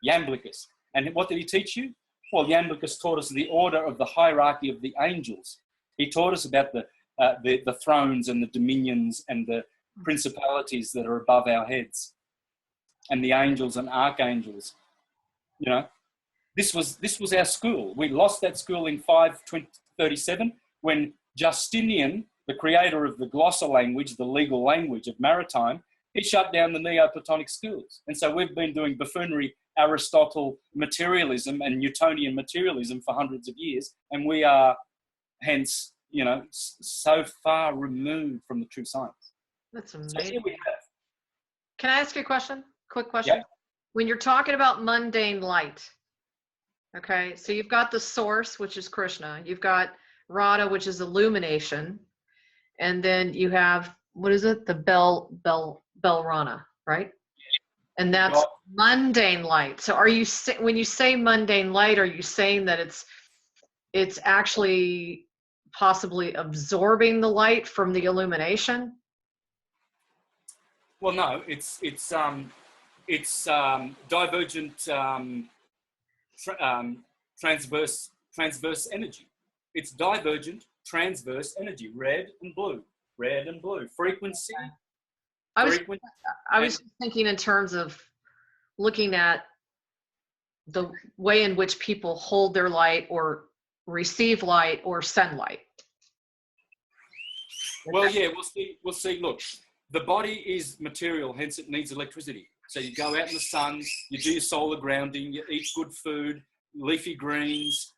Iamblichus. And what did he teach you? Well, Iamblichus taught us the order of the hierarchy of the angels. He taught us about the thrones and the dominions and the principalities that are above our heads, and the angels and archangels. You know, this was our school. We lost that school in 537 when Justinian, the creator of the glossar language, the legal language of maritime, he shut down the Neoplatonic schools. And so we've been doing buffoonery Aristotle materialism and Newtonian materialism for hundreds of years, and we are hence, you know, so far removed from the true science. That's So amazing. here we have. Can I ask you a question? Quick question. Yeah. When you're talking about mundane light, okay, so you've got the source, which is Krishna. You've got Radha, which is illumination. And then you have, what is it? The Belrana, right? And that's mundane light. So are you, when you say mundane light, are you saying that it's actually possibly absorbing the light from the illumination? Well, no, it's divergent transverse energy. It's divergent transverse energy, red and blue, frequency. I was just thinking in terms of looking at the way in which people hold their light or receive light or send light. Well, yeah, we'll see. Look, the body is material, hence it needs electricity. So you go out in the sun, you do your solar grounding, you eat good food, leafy greens,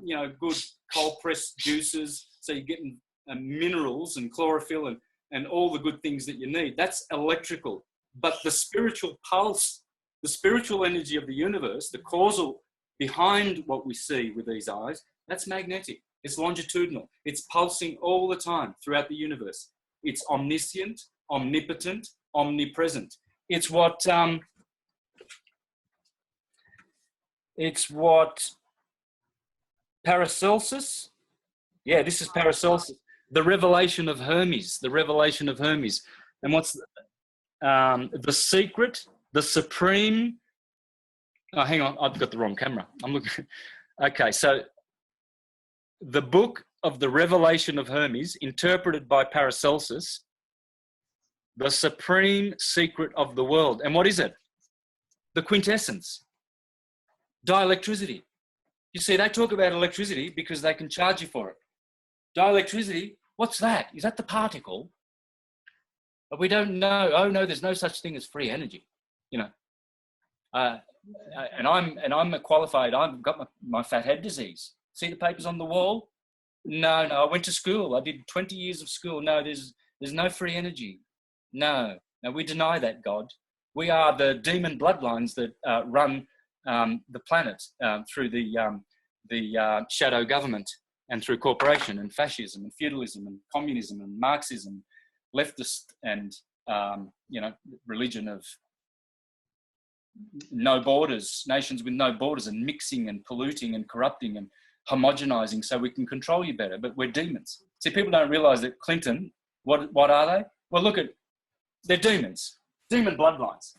you know, good cold pressed juices. So you're getting minerals and chlorophyll and all the good things that you need. That's electrical. But the spiritual pulse, the spiritual energy of the universe, the causal behind what we see with these eyes, that's magnetic. It's longitudinal. It's pulsing all the time throughout the universe. It's omniscient, omnipotent, omnipresent. It's what Paracelsus, yeah, this is Paracelsus, the revelation of Hermes, And what's the secret, the supreme, oh, hang on, I've got the wrong camera. I'm looking, okay, so the book of the revelation of Hermes, interpreted by Paracelsus, the supreme secret of the world. And what is it? The quintessence, dielectricity. You see, they talk about electricity because they can charge you for it. Dielectricity, what's that? Is that the particle? But we don't know. Oh no, there's no such thing as free energy, you know. And I'm qualified. I've got my fat head disease. See the papers on the wall? No, I went to school. I did 20 years of school. No, there's no free energy. No, we deny that, God. We are the demon bloodlines that run the planet through the shadow government and through corporation and fascism and feudalism and communism and Marxism, leftist and you know, religion of no borders, nations with no borders, and mixing and polluting and corrupting and homogenizing so we can control you better. But we're demons. See, people don't realize that Clinton, what are they? Well, look at, they're demons, demon bloodlines.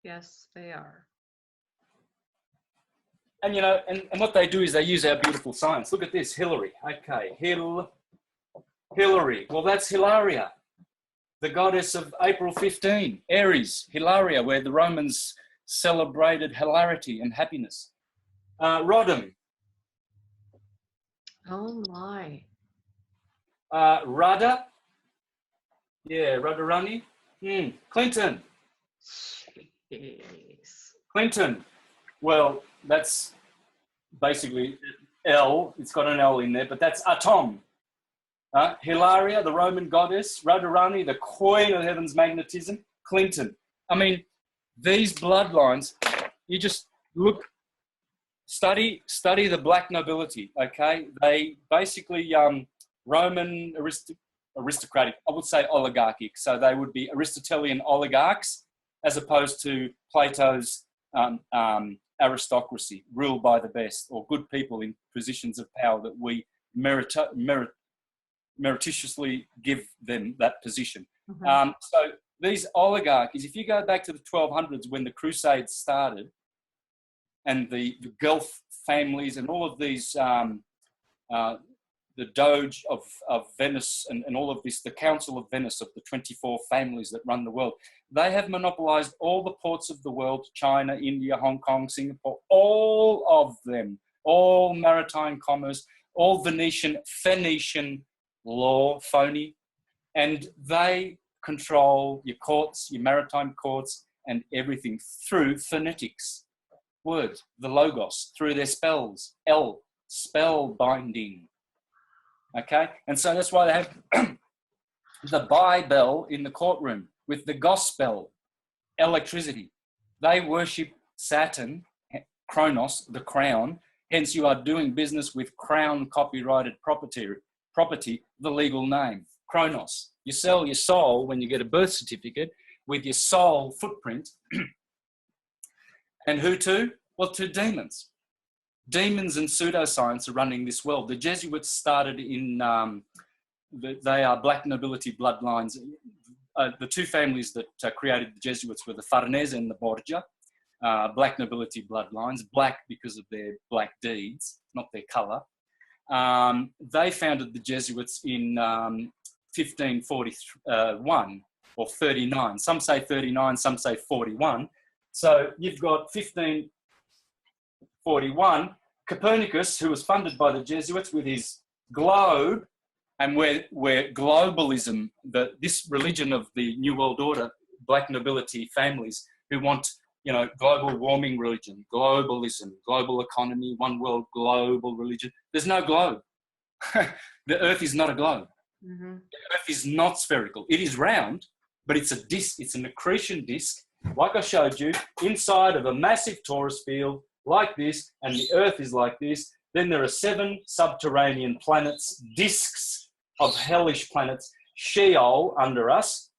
Yes, they are. And, you know, and what they do is they use our beautiful science. Look at this, Hillary. Okay, Hillary. Well, that's Hilaria. the goddess of April 15, Aries, Hilaria, where the Romans celebrated hilarity and happiness. Rodham. Oh my. Radha. Yeah, Radharani. Clinton. Jeez. Clinton. Well, that's basically L. It's got an L in there, but that's Atom. Hilaria, the Roman goddess. Radharani, the queen of heaven's magnetism. Clinton. I mean, these bloodlines, you just look, study the black nobility, okay? They basically, Roman aristocratic, I would say oligarchic. So they would be Aristotelian oligarchs as opposed to Plato's aristocracy, ruled by the best, or good people in positions of power that we meretriciously give them that position. Mm-hmm. So these oligarchies, if you go back to the 1200s when the Crusades started, and the Guelph families and all of these, the Doge of Venice and all of this, the Council of Venice of the 24 families that run the world, they have monopolized all the ports of the world, China, India, Hong Kong, Singapore, all of them, all maritime commerce, all Phoenician law, phony, and they control your courts, your maritime courts, and everything through phonetics, words, the logos, through their spells, L, spell binding. Okay, and so that's why they have the Bible in the courtroom with the gospel, electricity. They worship Saturn, Kronos, the crown. Hence, you are doing business with crown copyrighted property, the legal name, Kronos. You sell your soul when you get a birth certificate with your soul footprint. And who to? Well, to demons. Demons and pseudoscience are running this world. The Jesuits started in, they are black nobility bloodlines. The two families that created the Jesuits were the Farnese and the Borgia, black nobility bloodlines, black because of their black deeds, not their colour. They founded the Jesuits in 1541 or 39. Some say 39, some say 41. So you've got 1541, Copernicus, who was funded by the Jesuits with his globe, and where globalism, this religion of the New World Order, black nobility families who want, global warming religion, globalism, global economy, one world, global religion. There's no globe. The Earth is not a globe. Mm-hmm. The Earth is not spherical. It is round, but it's a disc. It's an accretion disc, like I showed you, inside of a massive Taurus field, like this, and the Earth is like this. Then there are 7 subterranean planets, discs of hellish planets, Sheol under us,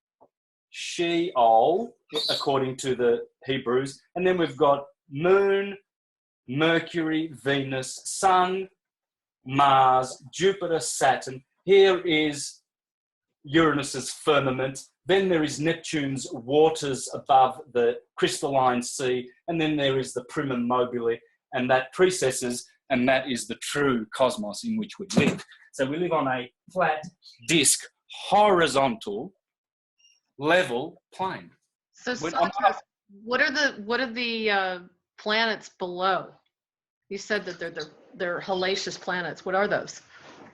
Sheol, according to the Hebrews. And then we've got Moon, Mercury, Venus, Sun, Mars, Jupiter, Saturn. Here is Uranus's firmament. Then there is Neptune's waters above the crystalline sea. And then there is the primum mobile, and that precesses, and that is the true cosmos in which we live. So we live on a flat disk, horizontal, level plane. So Santos, what are the planets below? You said that they're hellacious planets. What are those?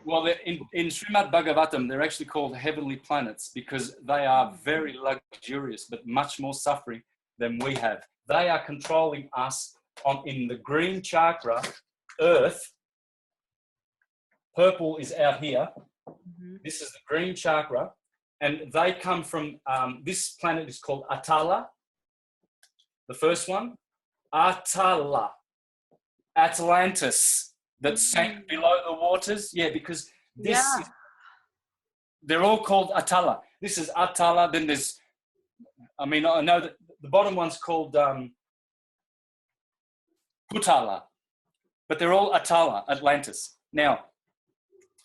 Well, in Srimad Bhagavatam, they're actually called heavenly planets because they are very luxurious, but much more suffering than we have. They are controlling us in the green chakra, Earth. Purple is out here. Mm-hmm. This is the green chakra. And they come from, this planet is called Atala. The first one, Atala, Atlantis, that sank below the waters. Yeah, because this, they're all called Atala. This is Atala. Then there's, I know that the bottom one's called Putala, but they're all Atala, Atlantis. Now,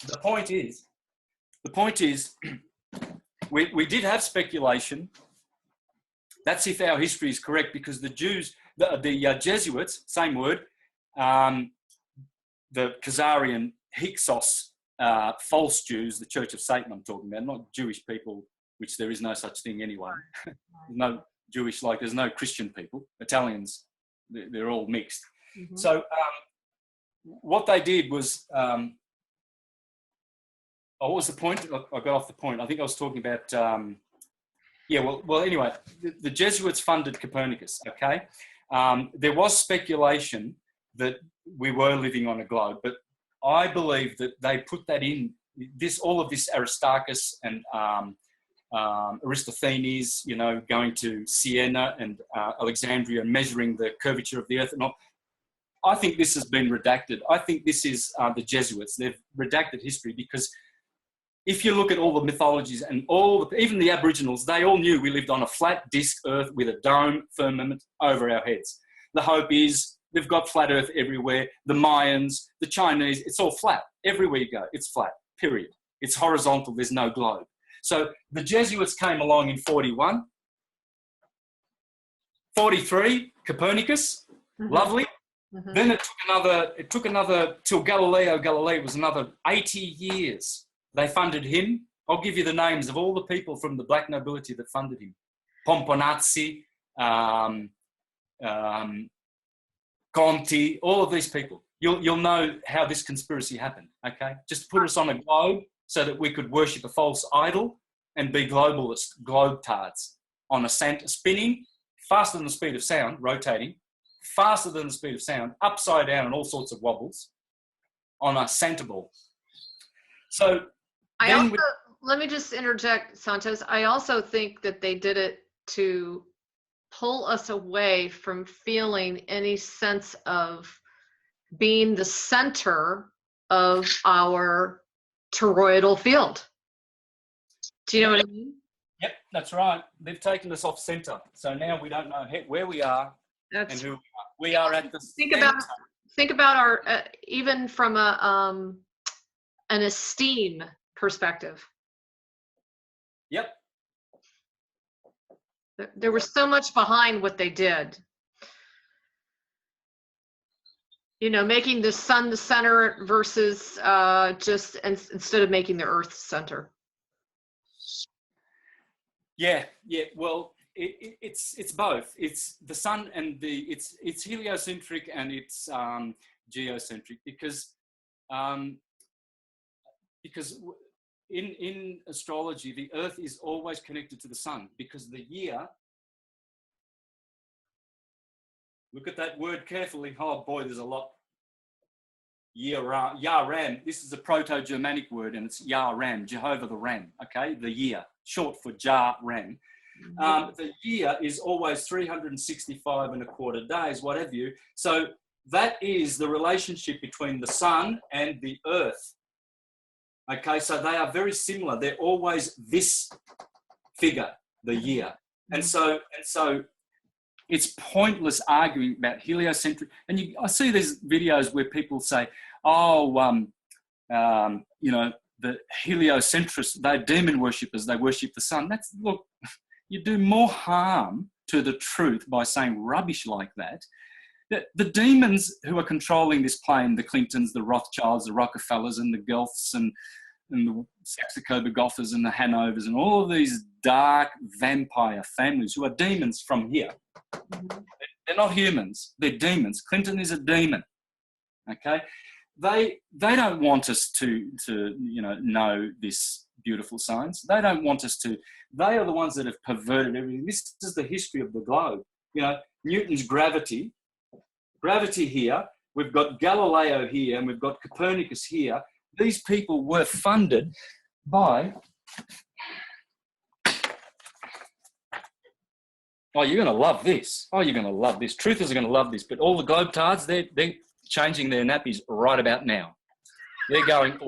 the point is, we did have speculation. That's if our history is correct, because the Jews, the Jesuits, same word, the Khazarian Hyksos, false Jews, the Church of Satan I'm talking about, not Jewish people which there is no such thing anyway. No Jewish, like there's no Christian people. Italians, they're all mixed. Mm-hmm. So what they did was, what was the point? I got off the point. I think I was talking about, well, anyway, the Jesuits funded Copernicus, okay? There was speculation that we were living on a globe, but I believe that they put that in, all of this Aristarchus and Aristophanes, you know, going to Siena and Alexandria and measuring the curvature of the earth and all. I think this has been redacted. I think this is the Jesuits. They've redacted history because if you look at all the mythologies and even the Aboriginals, they all knew we lived on a flat disc earth with a dome firmament over our heads. The hope is we've got flat earth everywhere. The Mayans, the Chinese, it's all flat. Everywhere you go, it's flat, period. It's horizontal, there's no globe. So the Jesuits came along in 41. 43, Copernicus, lovely. Mm-hmm. Then it took another till Galileo Galilei was another 80 years. They funded him. I'll give you the names of all the people from the black nobility that funded him. Pomponazzi, Conti, all of these people. You'll know how this conspiracy happened, okay? Just put us on a globe so that we could worship a false idol and be globalists, globe-tards, on a spinning faster than the speed of sound, rotating, faster than the speed of sound, upside down and all sorts of wobbles, on a Santa ball. So let me just interject, Santos. I also think that they did it to pull us away from feeling any sense of being the center of our toroidal field. Do you know what I mean? Yep, that's right. They've taken us off center. So now we don't know where we are and who we are. We are at the center. Think about our, even from an esteem perspective. Yep. There was so much behind what they did. You know, making the sun the center versus instead of making the earth center. Yeah. Well, it's both. It's the sun and it's heliocentric and it's geocentric because in astrology the earth is always connected to the sun because the year. Look at that word carefully. Oh boy, there's a lot. Yaram. This is a Proto-Germanic word, and it's Yaram, Jehovah the Ram. Okay, the year, short for Jah Ram. The year is always 365 and a quarter days, what have you. So that is the relationship between the sun and the earth. Okay, so they are very similar. They're always this figure, the year, and so it's pointless arguing about heliocentric. And I see these videos where people say, the heliocentrists, they're demon worshippers, they worship the sun. Look, you do more harm to the truth by saying rubbish like that. The demons who are controlling this plane, the Clintons, the Rothschilds, the Rockefellers, and the Guelphs, and the Saxe-Coburg-Gothers, and the Hanovers, and all of these dark vampire families who are demons from here. They're not humans, they're demons. Clinton is a demon, okay? They don't want us to know this beautiful science. They don't want us to. They are the ones that have perverted everything. This is the history of the globe. You know, Newton's gravity here, we've got Galileo here, and we've got Copernicus here. These people were funded by... Oh, you're going to love this. Oh, you're going to love this. Truthers are going to love this. But all the globetards, they're changing their nappies right about now. They're going,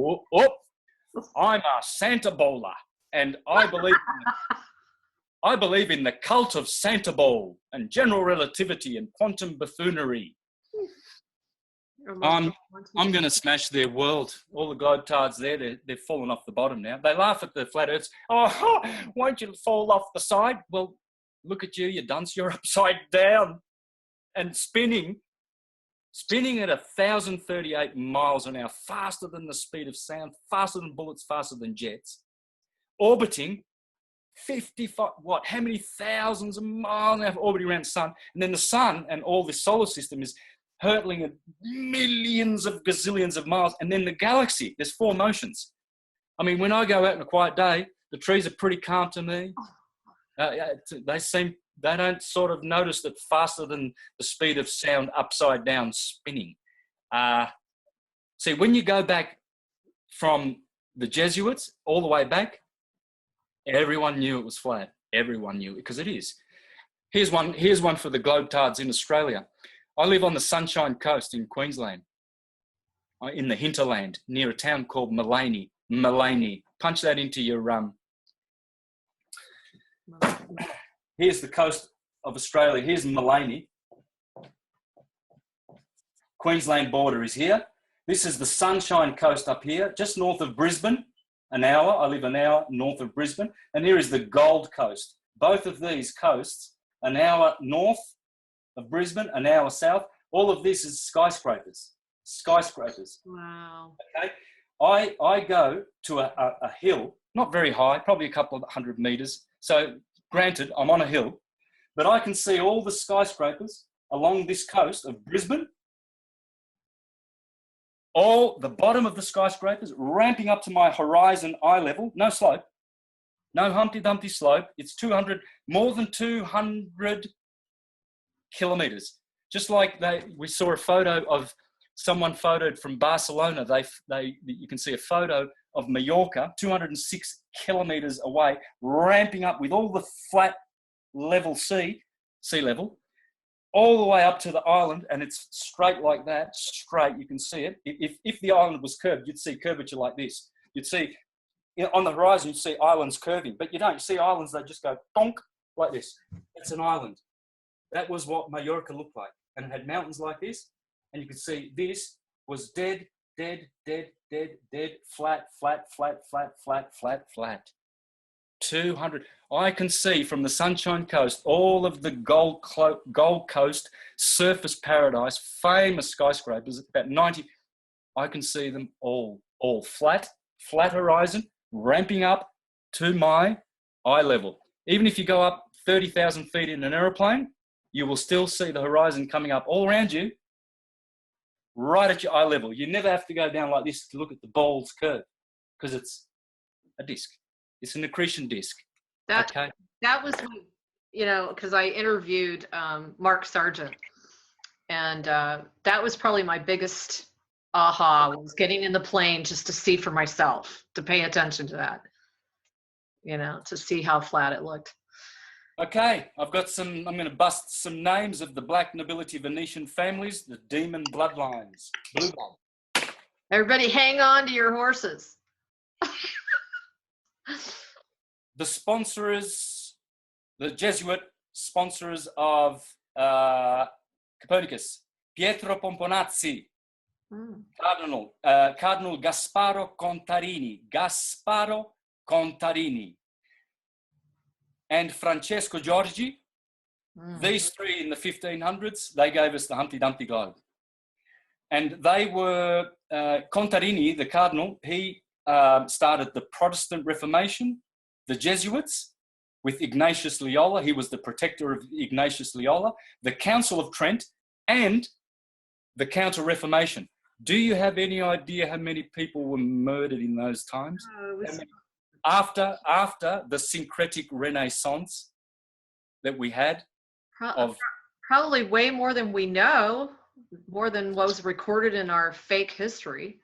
I'm a Santa Bowler, and I believe in the cult of Santa Bowl and general relativity and quantum buffoonery. I'm going to smash their world. All the globetards there, they've fallen off the bottom now. They laugh at the flat earths. Oh, won't you fall off the side? Well, look at you, you dunce. You're upside down and spinning at 1,038 miles an hour, faster than the speed of sound, faster than bullets, faster than jets, orbiting 55, what, how many thousands of miles of orbiting around the sun? And then the sun and all the solar system is hurtling at millions of gazillions of miles. And then the galaxy, there's 4 motions. I mean, when I go out on a quiet day, the trees are pretty calm to me. They don't sort of notice it faster than the speed of sound upside down spinning. See, when you go back from the Jesuits all the way back, everyone knew it was flat. Everyone knew it, because it is. Here's one for the globetards in Australia. I live on the Sunshine Coast in Queensland, in the hinterland, near a town called Maleny. Punch that into your here's the coast of Australia. Here's Maleny. Queensland border is here. This is the Sunshine Coast up here, just north of Brisbane. An hour. I live an hour north of Brisbane. And here is the Gold Coast. Both of these coasts, an hour north of Brisbane, an hour south. All of this is skyscrapers. Skyscrapers. Wow. Okay. I go to a hill, not very high, probably a couple of 100 meters. So granted, I'm on a hill, but I can see all the skyscrapers along this coast of Brisbane, all the bottom of the skyscrapers ramping up to my horizon eye level, no slope, no Humpty Dumpty slope. It's more than 200 kilometers. Just like we saw a photo of someone photoed from Barcelona. You can see a photo of Mallorca, 206 kilometers away, ramping up with all the flat level sea level, all the way up to the island, and it's straight like that, straight, you can see it. If the island was curved, you'd see curvature like this. You'd see, on the horizon, you'd see islands curving, but you don't. You see islands, they just go bonk, like this. That's an island. That was what Mallorca looked like. And it had mountains like this, and you could see this was dead, flat. 200. I can see from the Sunshine Coast all of the Gold Coast surface paradise, famous skyscrapers, about 90. I can see them all flat horizon, ramping up to my eye level. Even if you go up 30,000 feet in an aeroplane, you will still see the horizon coming up all around you, right at your eye level. You never have to go down like this to look at the ball's curve, because it's a disc. It's an accretion disc. That was, because I interviewed Mark Sargent, and that was probably my biggest aha, was getting in the plane just to see for myself, to pay attention to that, to see how flat it looked. Okay, I'm going to bust some names of the Black Nobility Venetian families, the demon bloodlines. Blue blood. Everybody hang on to your horses. The sponsors, the Jesuit sponsors of Copernicus, Pietro Pomponazzi, Cardinal Gasparo Contarini, and Francesco Giorgi. These three in the 1500s, they gave us the Humpty Dumpty globe. And they were, Contarini, the cardinal, he started the Protestant Reformation, the Jesuits, with Ignatius Loyola. He was the protector of Ignatius Loyola, the Council of Trent, and the Counter-Reformation. Do you have any idea how many people were murdered in those times? After the syncretic renaissance that we had? Probably way more than we know, more than what was recorded in our fake history.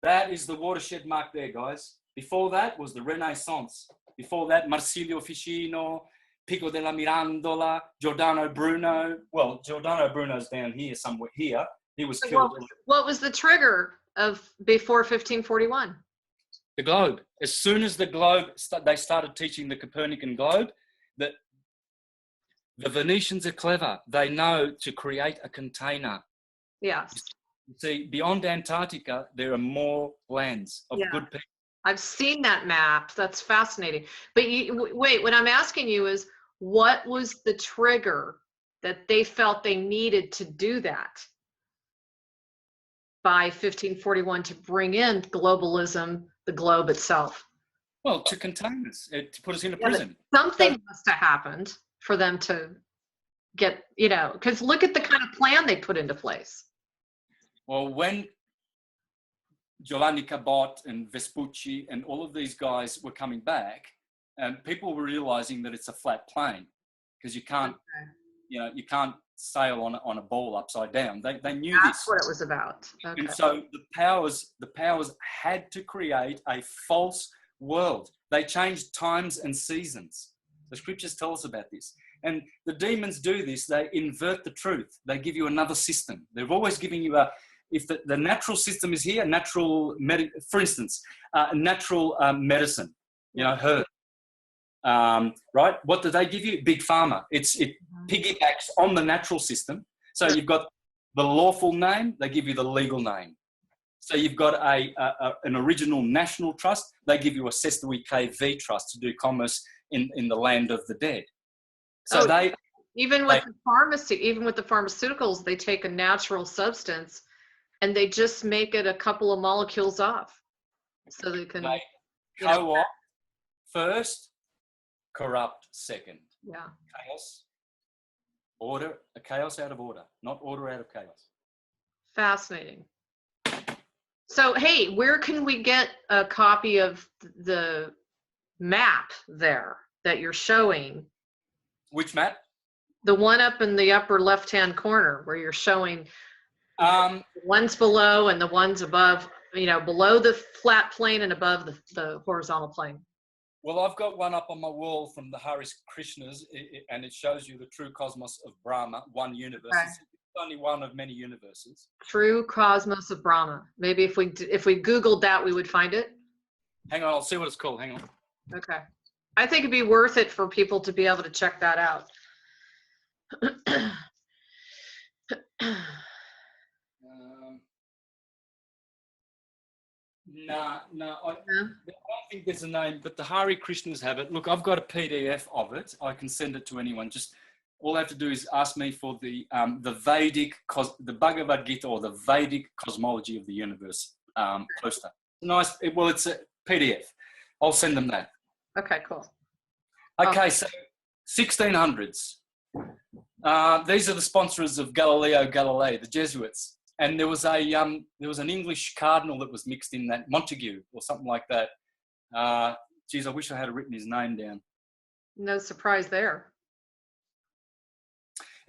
That is the watershed mark there, guys. Before that was the Renaissance. Before that, Marsilio Ficino, Pico della Mirandola, Giordano Bruno. Well, Giordano Bruno's down here, somewhere here. He was killed. What was the trigger of before 1541? The globe. As soon as the globe, they started teaching the Copernican globe, that the Venetians are clever. They know to create a container. Yes. You see, beyond Antarctica, there are more lands of good people. I've seen that map. That's fascinating. But wait, what I'm asking you is, what was the trigger that they felt they needed to do that by 1541 to bring in globalism, the globe itself? Well, to contain us, to put us in a Yeah, prison. something must have happened for them to get, because look at the kind of plan they put into place. Well, when Giovanni Cabot and Vespucci and all of these guys were coming back, and people were realizing that it's a flat plane because you can't, you can't sail on a ball upside down. They knew this. That's what it was about. Okay. And so the powers had to create a false world. They changed times and seasons. The scriptures tell us about this. And the demons do this. They invert the truth. They give you another system. They're always giving you if the natural system is here, for instance, natural medicine, herb. Right? What do they give you? Big pharma. It piggybacks on the natural system. So you've got the lawful name, they give you the legal name. So you've got an original national trust, they give you a Cestui KV trust to do commerce in the land of the dead. So even with the pharmaceuticals, they take a natural substance and they just make it a couple of molecules off. So they can co-opt first, corrupt second. Yeah. Chaos. Order, a chaos out of order, not order out of chaos. Fascinating. So, hey, where can we get a copy of the map there that you're showing? Which map? The one up in the upper left-hand corner where you're showing the ones below and the ones above, below the flat plane and above the horizontal plane. Well, I've got one up on my wall from the Hare Krishnas, and it shows you the true cosmos of Brahma, one universe. Okay. It's only one of many universes. True cosmos of Brahma. Maybe if we Googled that, we would find it. Hang on, I'll see what it's called. Hang on. Okay. I think it'd be worth it for people to be able to check that out. No, I don't think there's a name, but the Hare Krishnas have it. Look, I've got a PDF of it. I can send it to anyone. Just all I have to do is ask me for the Vedic, the Bhagavad Gita or the Vedic cosmology of the universe poster. It's a PDF. I'll send them that. Okay, cool. Okay, so 1600s. These are the sponsors of Galileo Galilei, the Jesuits. And there was an English cardinal that was mixed in that, Montague or something like that. Geez, I wish I had written his name down. No surprise there.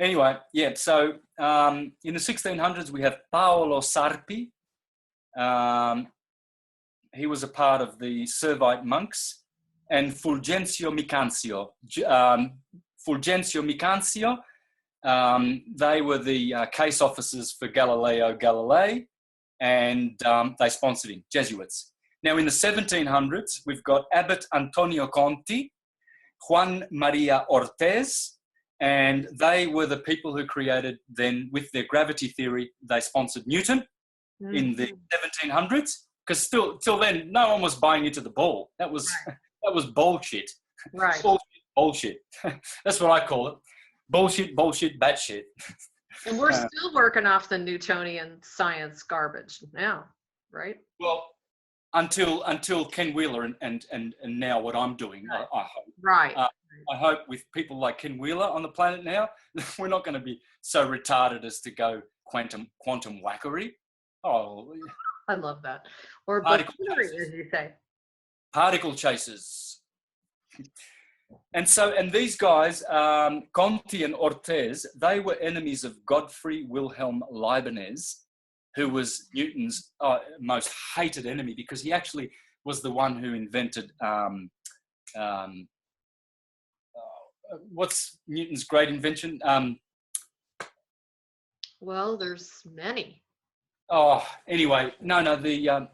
Anyway, yeah. So in the 1600s we have Paolo Sarpi. He was a part of the Servite monks, and Fulgencio Micancio. They were the case officers for Galileo Galilei, and they sponsored him, Jesuits. Now, in the 1700s, we've got Abbot Antonio Conti, Juan Maria Ortiz, and they were the people who created, then, with their gravity theory, they sponsored Newton in the 1700s, because till then, no one was buying into the ball. That was bullshit. Right. Bullshit. That's what I call it. Bullshit, batshit. And we're still working off the Newtonian science garbage now, right? Well, until Ken Wheeler and now what I'm doing, I hope. Right. I hope with people like Ken Wheeler on the planet now, we're not going to be so retarded as to go quantum whackery. Oh, I love that. Or buffoonery, as you say. Particle chasers. And these guys, Conti and Ortiz, they were enemies of Godfrey Wilhelm Leibniz, who was Newton's most hated enemy, because he actually was the one who invented, what's Newton's great invention? Well, there's many. Oh, anyway, the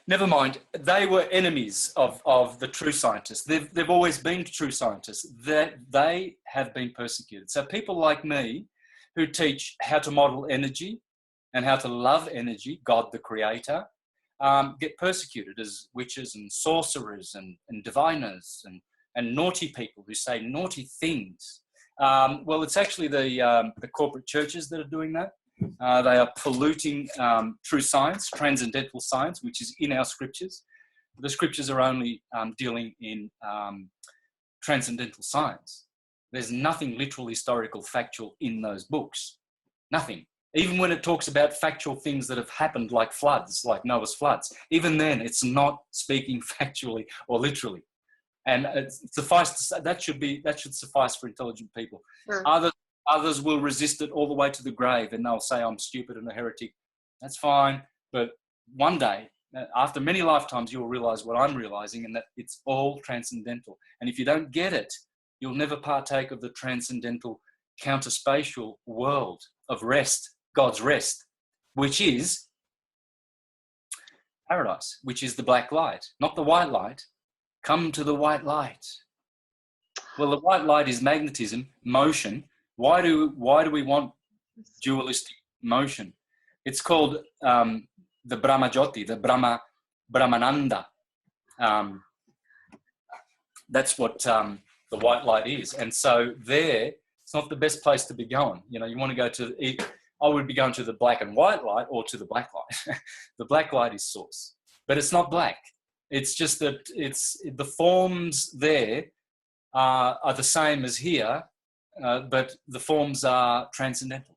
never mind. They were enemies of the true scientists. They've always been true scientists. They have been persecuted. So people like me, who teach how to model energy and how to love energy, God the Creator, get persecuted as witches and sorcerers and diviners and naughty people who say naughty things. Well, it's actually the corporate churches that are doing that. They are polluting true science, transcendental science, which is in our scriptures. The scriptures are only dealing in transcendental science. There's nothing literal, historical, factual in those books. Nothing. Even when it talks about factual things that have happened, like floods, like Noah's floods, even then it's not speaking factually or literally. And suffice to say, that should suffice for intelligent people. Sure. Others will resist it all the way to the grave, and they'll say I'm stupid and a heretic. That's fine, but one day, after many lifetimes, you'll realize what I'm realizing, and that it's all transcendental. And if you don't get it, you'll never partake of the transcendental counterspatial world of rest, God's rest, which is paradise, which is the black light, not the white light. Come to the white light. Well, the white light is magnetism, motion. Why do we want dualistic motion? It's called the Brahmajyoti, the Brahmananda. That's what the white light is. And so there, it's not the best place to be going. You know, you want to go to, I would be going to the black and white light or to the black light. The black light is source, but it's not black. It's just that the forms there are the same as here, but the forms are transcendental.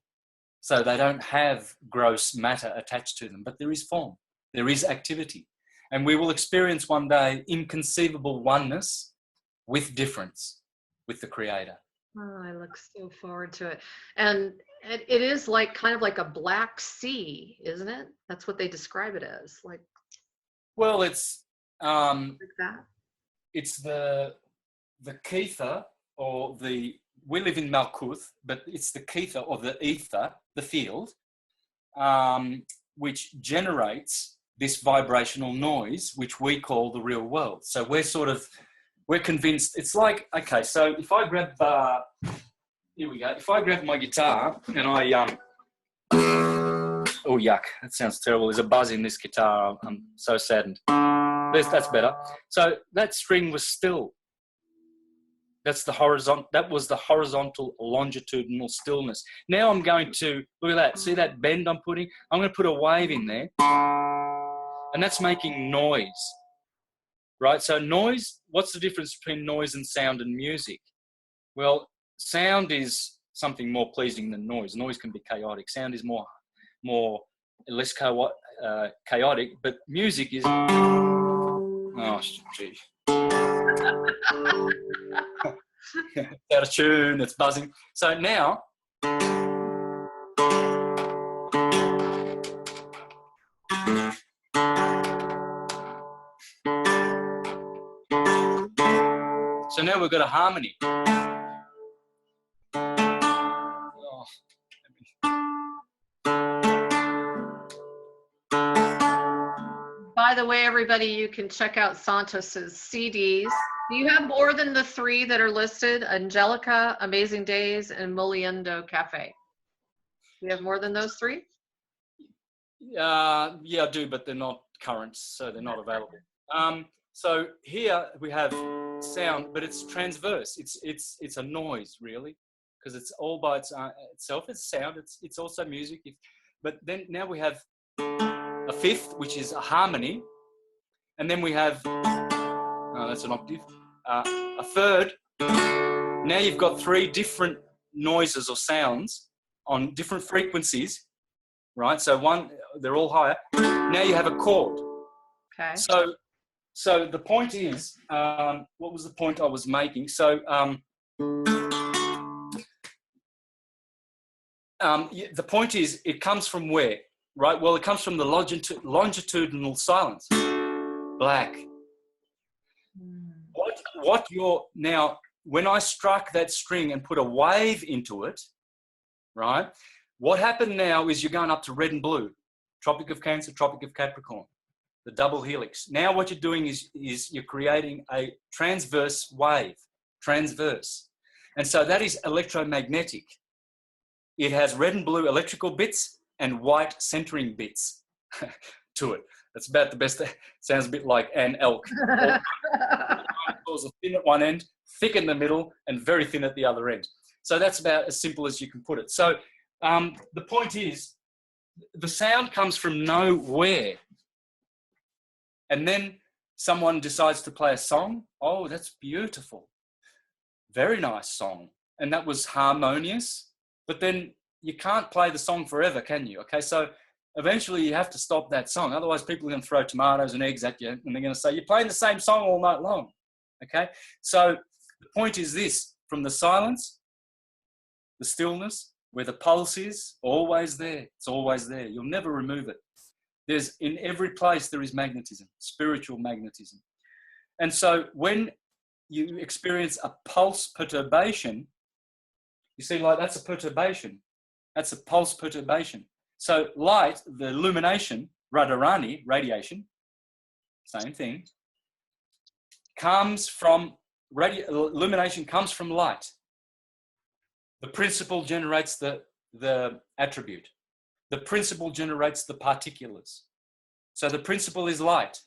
So they don't have gross matter attached to them, but there is form, there is activity. And we will experience one day inconceivable oneness with difference with the Creator. Oh, I look so forward to it. And it is like kind of like a black sea, isn't it? That's what they describe it as. Like, well, it's like that. It's the kether, or we live in Malkuth, but it's the kether or the ether, the field, which generates this vibrational noise, which we call the real world. So we're convinced, it's like, okay, so if I grab, here we go, if I grab my guitar and I, oh yuck, that sounds terrible, there's a buzz in this guitar, I'm so saddened. That's better. So that string was still. That was the horizontal longitudinal stillness. Now I'm going to, look at that, see that bend I'm putting? I'm going to put a wave in there, and that's making noise, right? So noise, what's the difference between noise and sound and music? Well, sound is something more pleasing than noise. Noise can be chaotic. Sound is less chaotic, but music is, oh, gee. Out of tune, it's buzzing. So now, we've got a harmony. Oh. By the way, everybody, you can check out Santos's CDs. Do you have more than the 3 that are listed? Angelica, Amazing Days, and Moliendo Cafe. Do you have more than those 3? Yeah, I do, but they're not current, so they're not available. So here we have sound, but it's transverse. It's a noise, really, because it's all by itself. It's sound. It's also music. But then now we have a 5th, which is a harmony, and then we have that's an octave. A 3rd. Now you've got 3 different noises or sounds on different frequencies, right? So they're all higher. Now you have a chord. Okay. So the point is, what was the point I was making? So the point is, it comes from where, right? Well, it comes from the longitudinal silence, black. Now, when I struck that string and put a wave into it, right? What happened now is you're going up to red and blue, Tropic of Cancer, Tropic of Capricorn, the double helix. Now what you're doing is you're creating a transverse wave, transverse. And so that is electromagnetic. It has red and blue electrical bits and white centering bits to it. That's about the best. Sounds a bit like an elk. Thin at one end, thick in the middle, and very thin at the other end. So that's about as simple as you can put it. So the point is, the sound comes from nowhere. And then someone decides to play a song. Oh, that's beautiful. Very nice song. And that was harmonious. But then you can't play the song forever, can you? Okay, so eventually you have to stop that song. Otherwise, people are going to throw tomatoes and eggs at you, and they're going to say, you're playing the same song all night long. Okay, so the point is this: from the silence, the stillness, where the pulse is, always there. It's always there. You'll never remove it. There's, in every place, there is magnetism, spiritual magnetism. And so when you experience a pulse perturbation, you see, like, that's a perturbation. That's a pulse perturbation. So light, the illumination, Radharani, radiation, same thing, comes from, illumination comes from light. The principle generates the attribute. The principle generates the particulars. So the principle is light,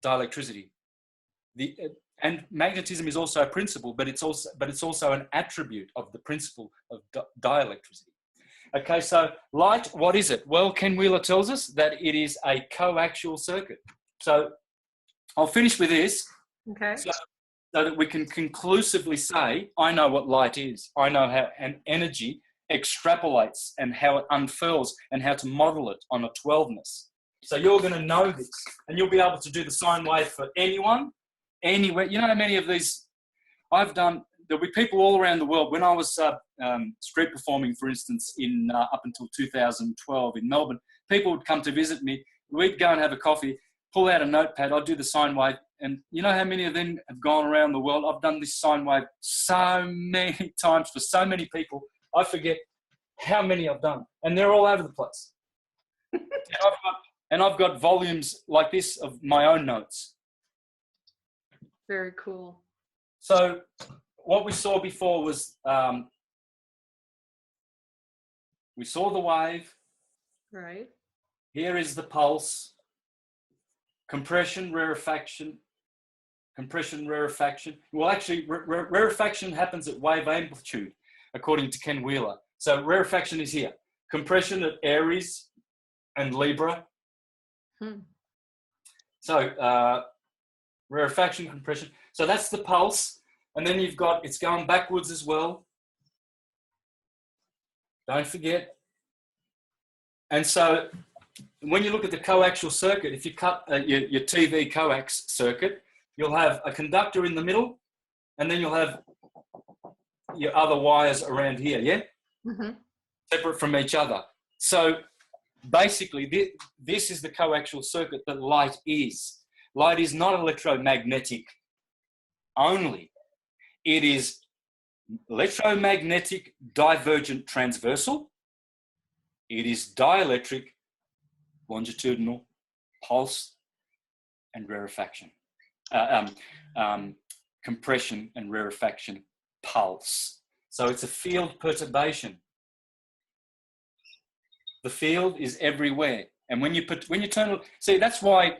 dielectricity. And magnetism is also a principle, but it's also an attribute of the principle of dielectricity. Okay, so light, what is it? Well, Ken Wheeler tells us that it is a coaxial circuit. So I'll finish with this. Okay. So that we can conclusively say, I know what light is. I know how an energy extrapolates and how it unfurls and how to model it on a 12ness. So you're going to know this, and you'll be able to do the sine wave for anyone, anywhere. You know how many of these I've done? There'll be people all around the world. When I was street performing, for instance, in up until 2012 in Melbourne, people would come to visit me. We'd go and have a coffee, pull out a notepad. I'd do the sine wave. And you know how many of them have gone around the world? I've done this sine wave so many times for so many people. I forget how many I've done. And they're all over the place. and I've got volumes like this of my own notes. Very cool. So what we saw before was we saw the wave. Right. Here is the pulse. Compression, rarefaction. Compression, rarefaction. Well, actually, rarefaction happens at wave amplitude, according to Ken Wheeler. So rarefaction is here. Compression at Aries and Libra. So rarefaction, compression. So that's the pulse. And then you've got, it's going backwards as well. Don't forget. And so when you look at the coaxial circuit, if you cut your TV coax circuit, you'll have a conductor in the middle, and then you'll have your other wires around here, yeah? Mm-hmm. Separate from each other. So basically, this is the coaxial circuit that light is. Light is not electromagnetic only. It is electromagnetic, divergent, transversal. It is dielectric, longitudinal, pulse, and rarefaction. Compression and rarefaction, pulse. So it's a field perturbation. The field is everywhere. And when you turn, see, that's why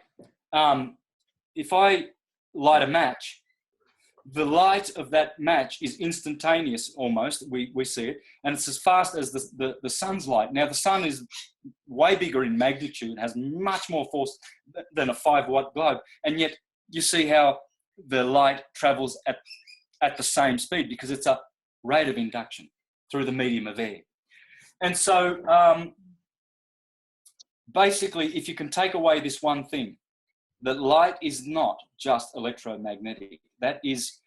if I light a match, the light of that match is instantaneous almost, we see it, and it's as fast as the sun's light. Now, the sun is way bigger in magnitude, has much more force than a 5-watt globe, and yet you see how the light travels at the same speed because it's a rate of induction through the medium of air. And so basically, if you can take away this one thing, that light is not just electromagnetic. That is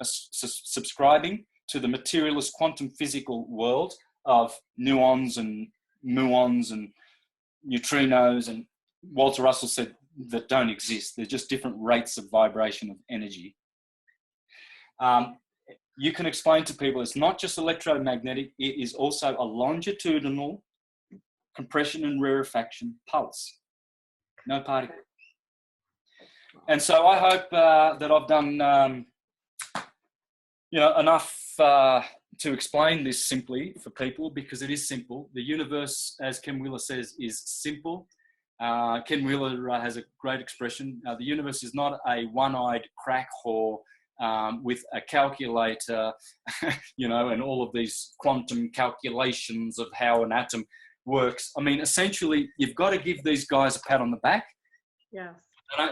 subscribing to the materialist quantum physical world of nuons and muons and neutrinos, and Walter Russell said that don't exist. They're just different rates of vibration of energy. You can explain to people it's not just electromagnetic, it is also a longitudinal compression and rarefaction pulse. No particle. And so I hope that I've done enough to explain this simply for people, because it is simple. The universe, as Ken Wheeler says, is simple. Ken Wheeler has a great expression. The universe is not a one-eyed crack whore with a calculator, you know, and all of these quantum calculations of how an atom works. I mean, essentially, you've got to give these guys a pat on the back. Yes.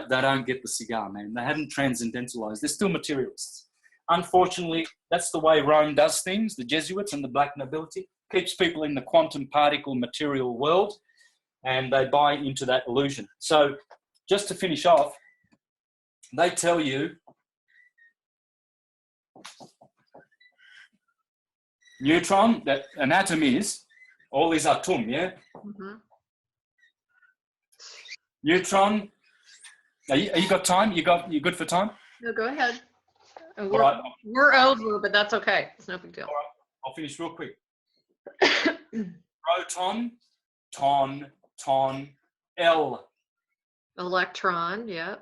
They don't get the cigar, man. They haven't transcendentalized. They're still materialists. Unfortunately, that's the way Rome does things. The Jesuits and the black nobility keeps people in the quantum particle material world, and they buy into that illusion. So just to finish off, they tell you neutron, that an atom is, all is atom, yeah? Mm-hmm. Neutron, are you got time? You good for time? No, go ahead. All right. We're over, but that's okay. It's no big deal. All right. I'll finish real quick. Proton, ton, L. Electron, yeah.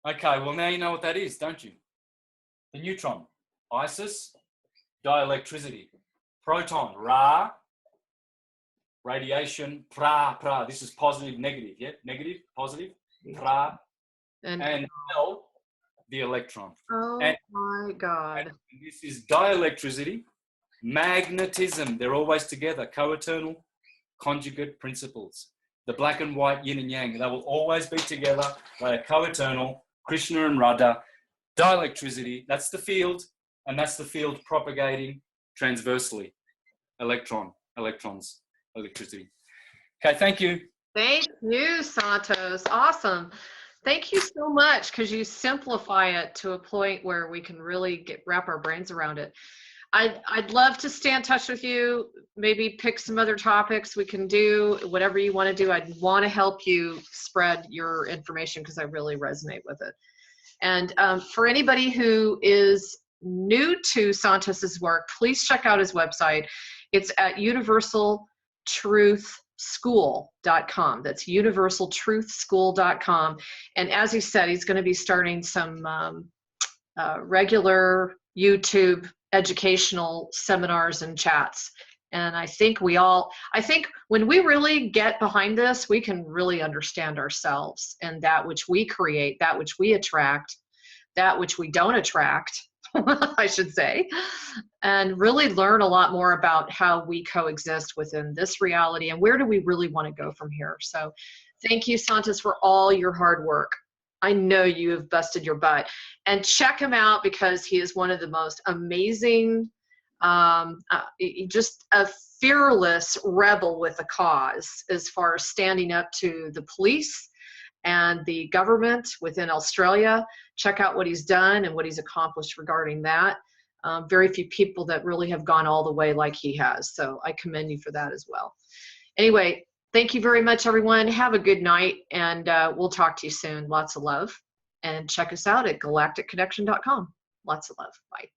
Okay, well now you know what that is, don't you? The neutron, Isis, dielectricity. Proton, Ra, radiation, pra. This is positive, negative, yeah? Negative, positive, pra. And L, the electron. Oh my God. And this is dielectricity, magnetism. They're always together, co-eternal, conjugate principles. The black and white, yin and yang, they will always be together. They are co-eternal, Krishna and Radha. Dielectricity, that's the field, and that's the field propagating transversely. Electrons, electricity. Okay, thank you. Thank you, Santos. Awesome. Thank you so much, because you simplify it to a point where we can really wrap our brains around it. I'd love to stay in touch with you, maybe pick some other topics we can do, whatever you want to do. I'd want to help you spread your information because I really resonate with it. And for anybody who is new to Santos's work, please check out his website. It's at universaltruthschool.com. That's universaltruthschool.com. And as he said, he's going to be starting some regular YouTube educational seminars and chats. And I think when we really get behind this, we can really understand ourselves and that which we create, that which we attract, that which we don't attract, I should say, and really learn a lot more about how we coexist within this reality and where do we really want to go from here. So thank you, Santos, for all your hard work. I know you have busted your butt. And check him out because he is one of the most amazing, just a fearless rebel with a cause as far as standing up to the police and the government within Australia. Check out what he's done and what he's accomplished regarding that. Very few people that really have gone all the way like he has. So I commend you for that as well. Anyway, thank you very much, everyone. Have a good night, and we'll talk to you soon. Lots of love. And check us out at galacticconnection.com. Lots of love. Bye.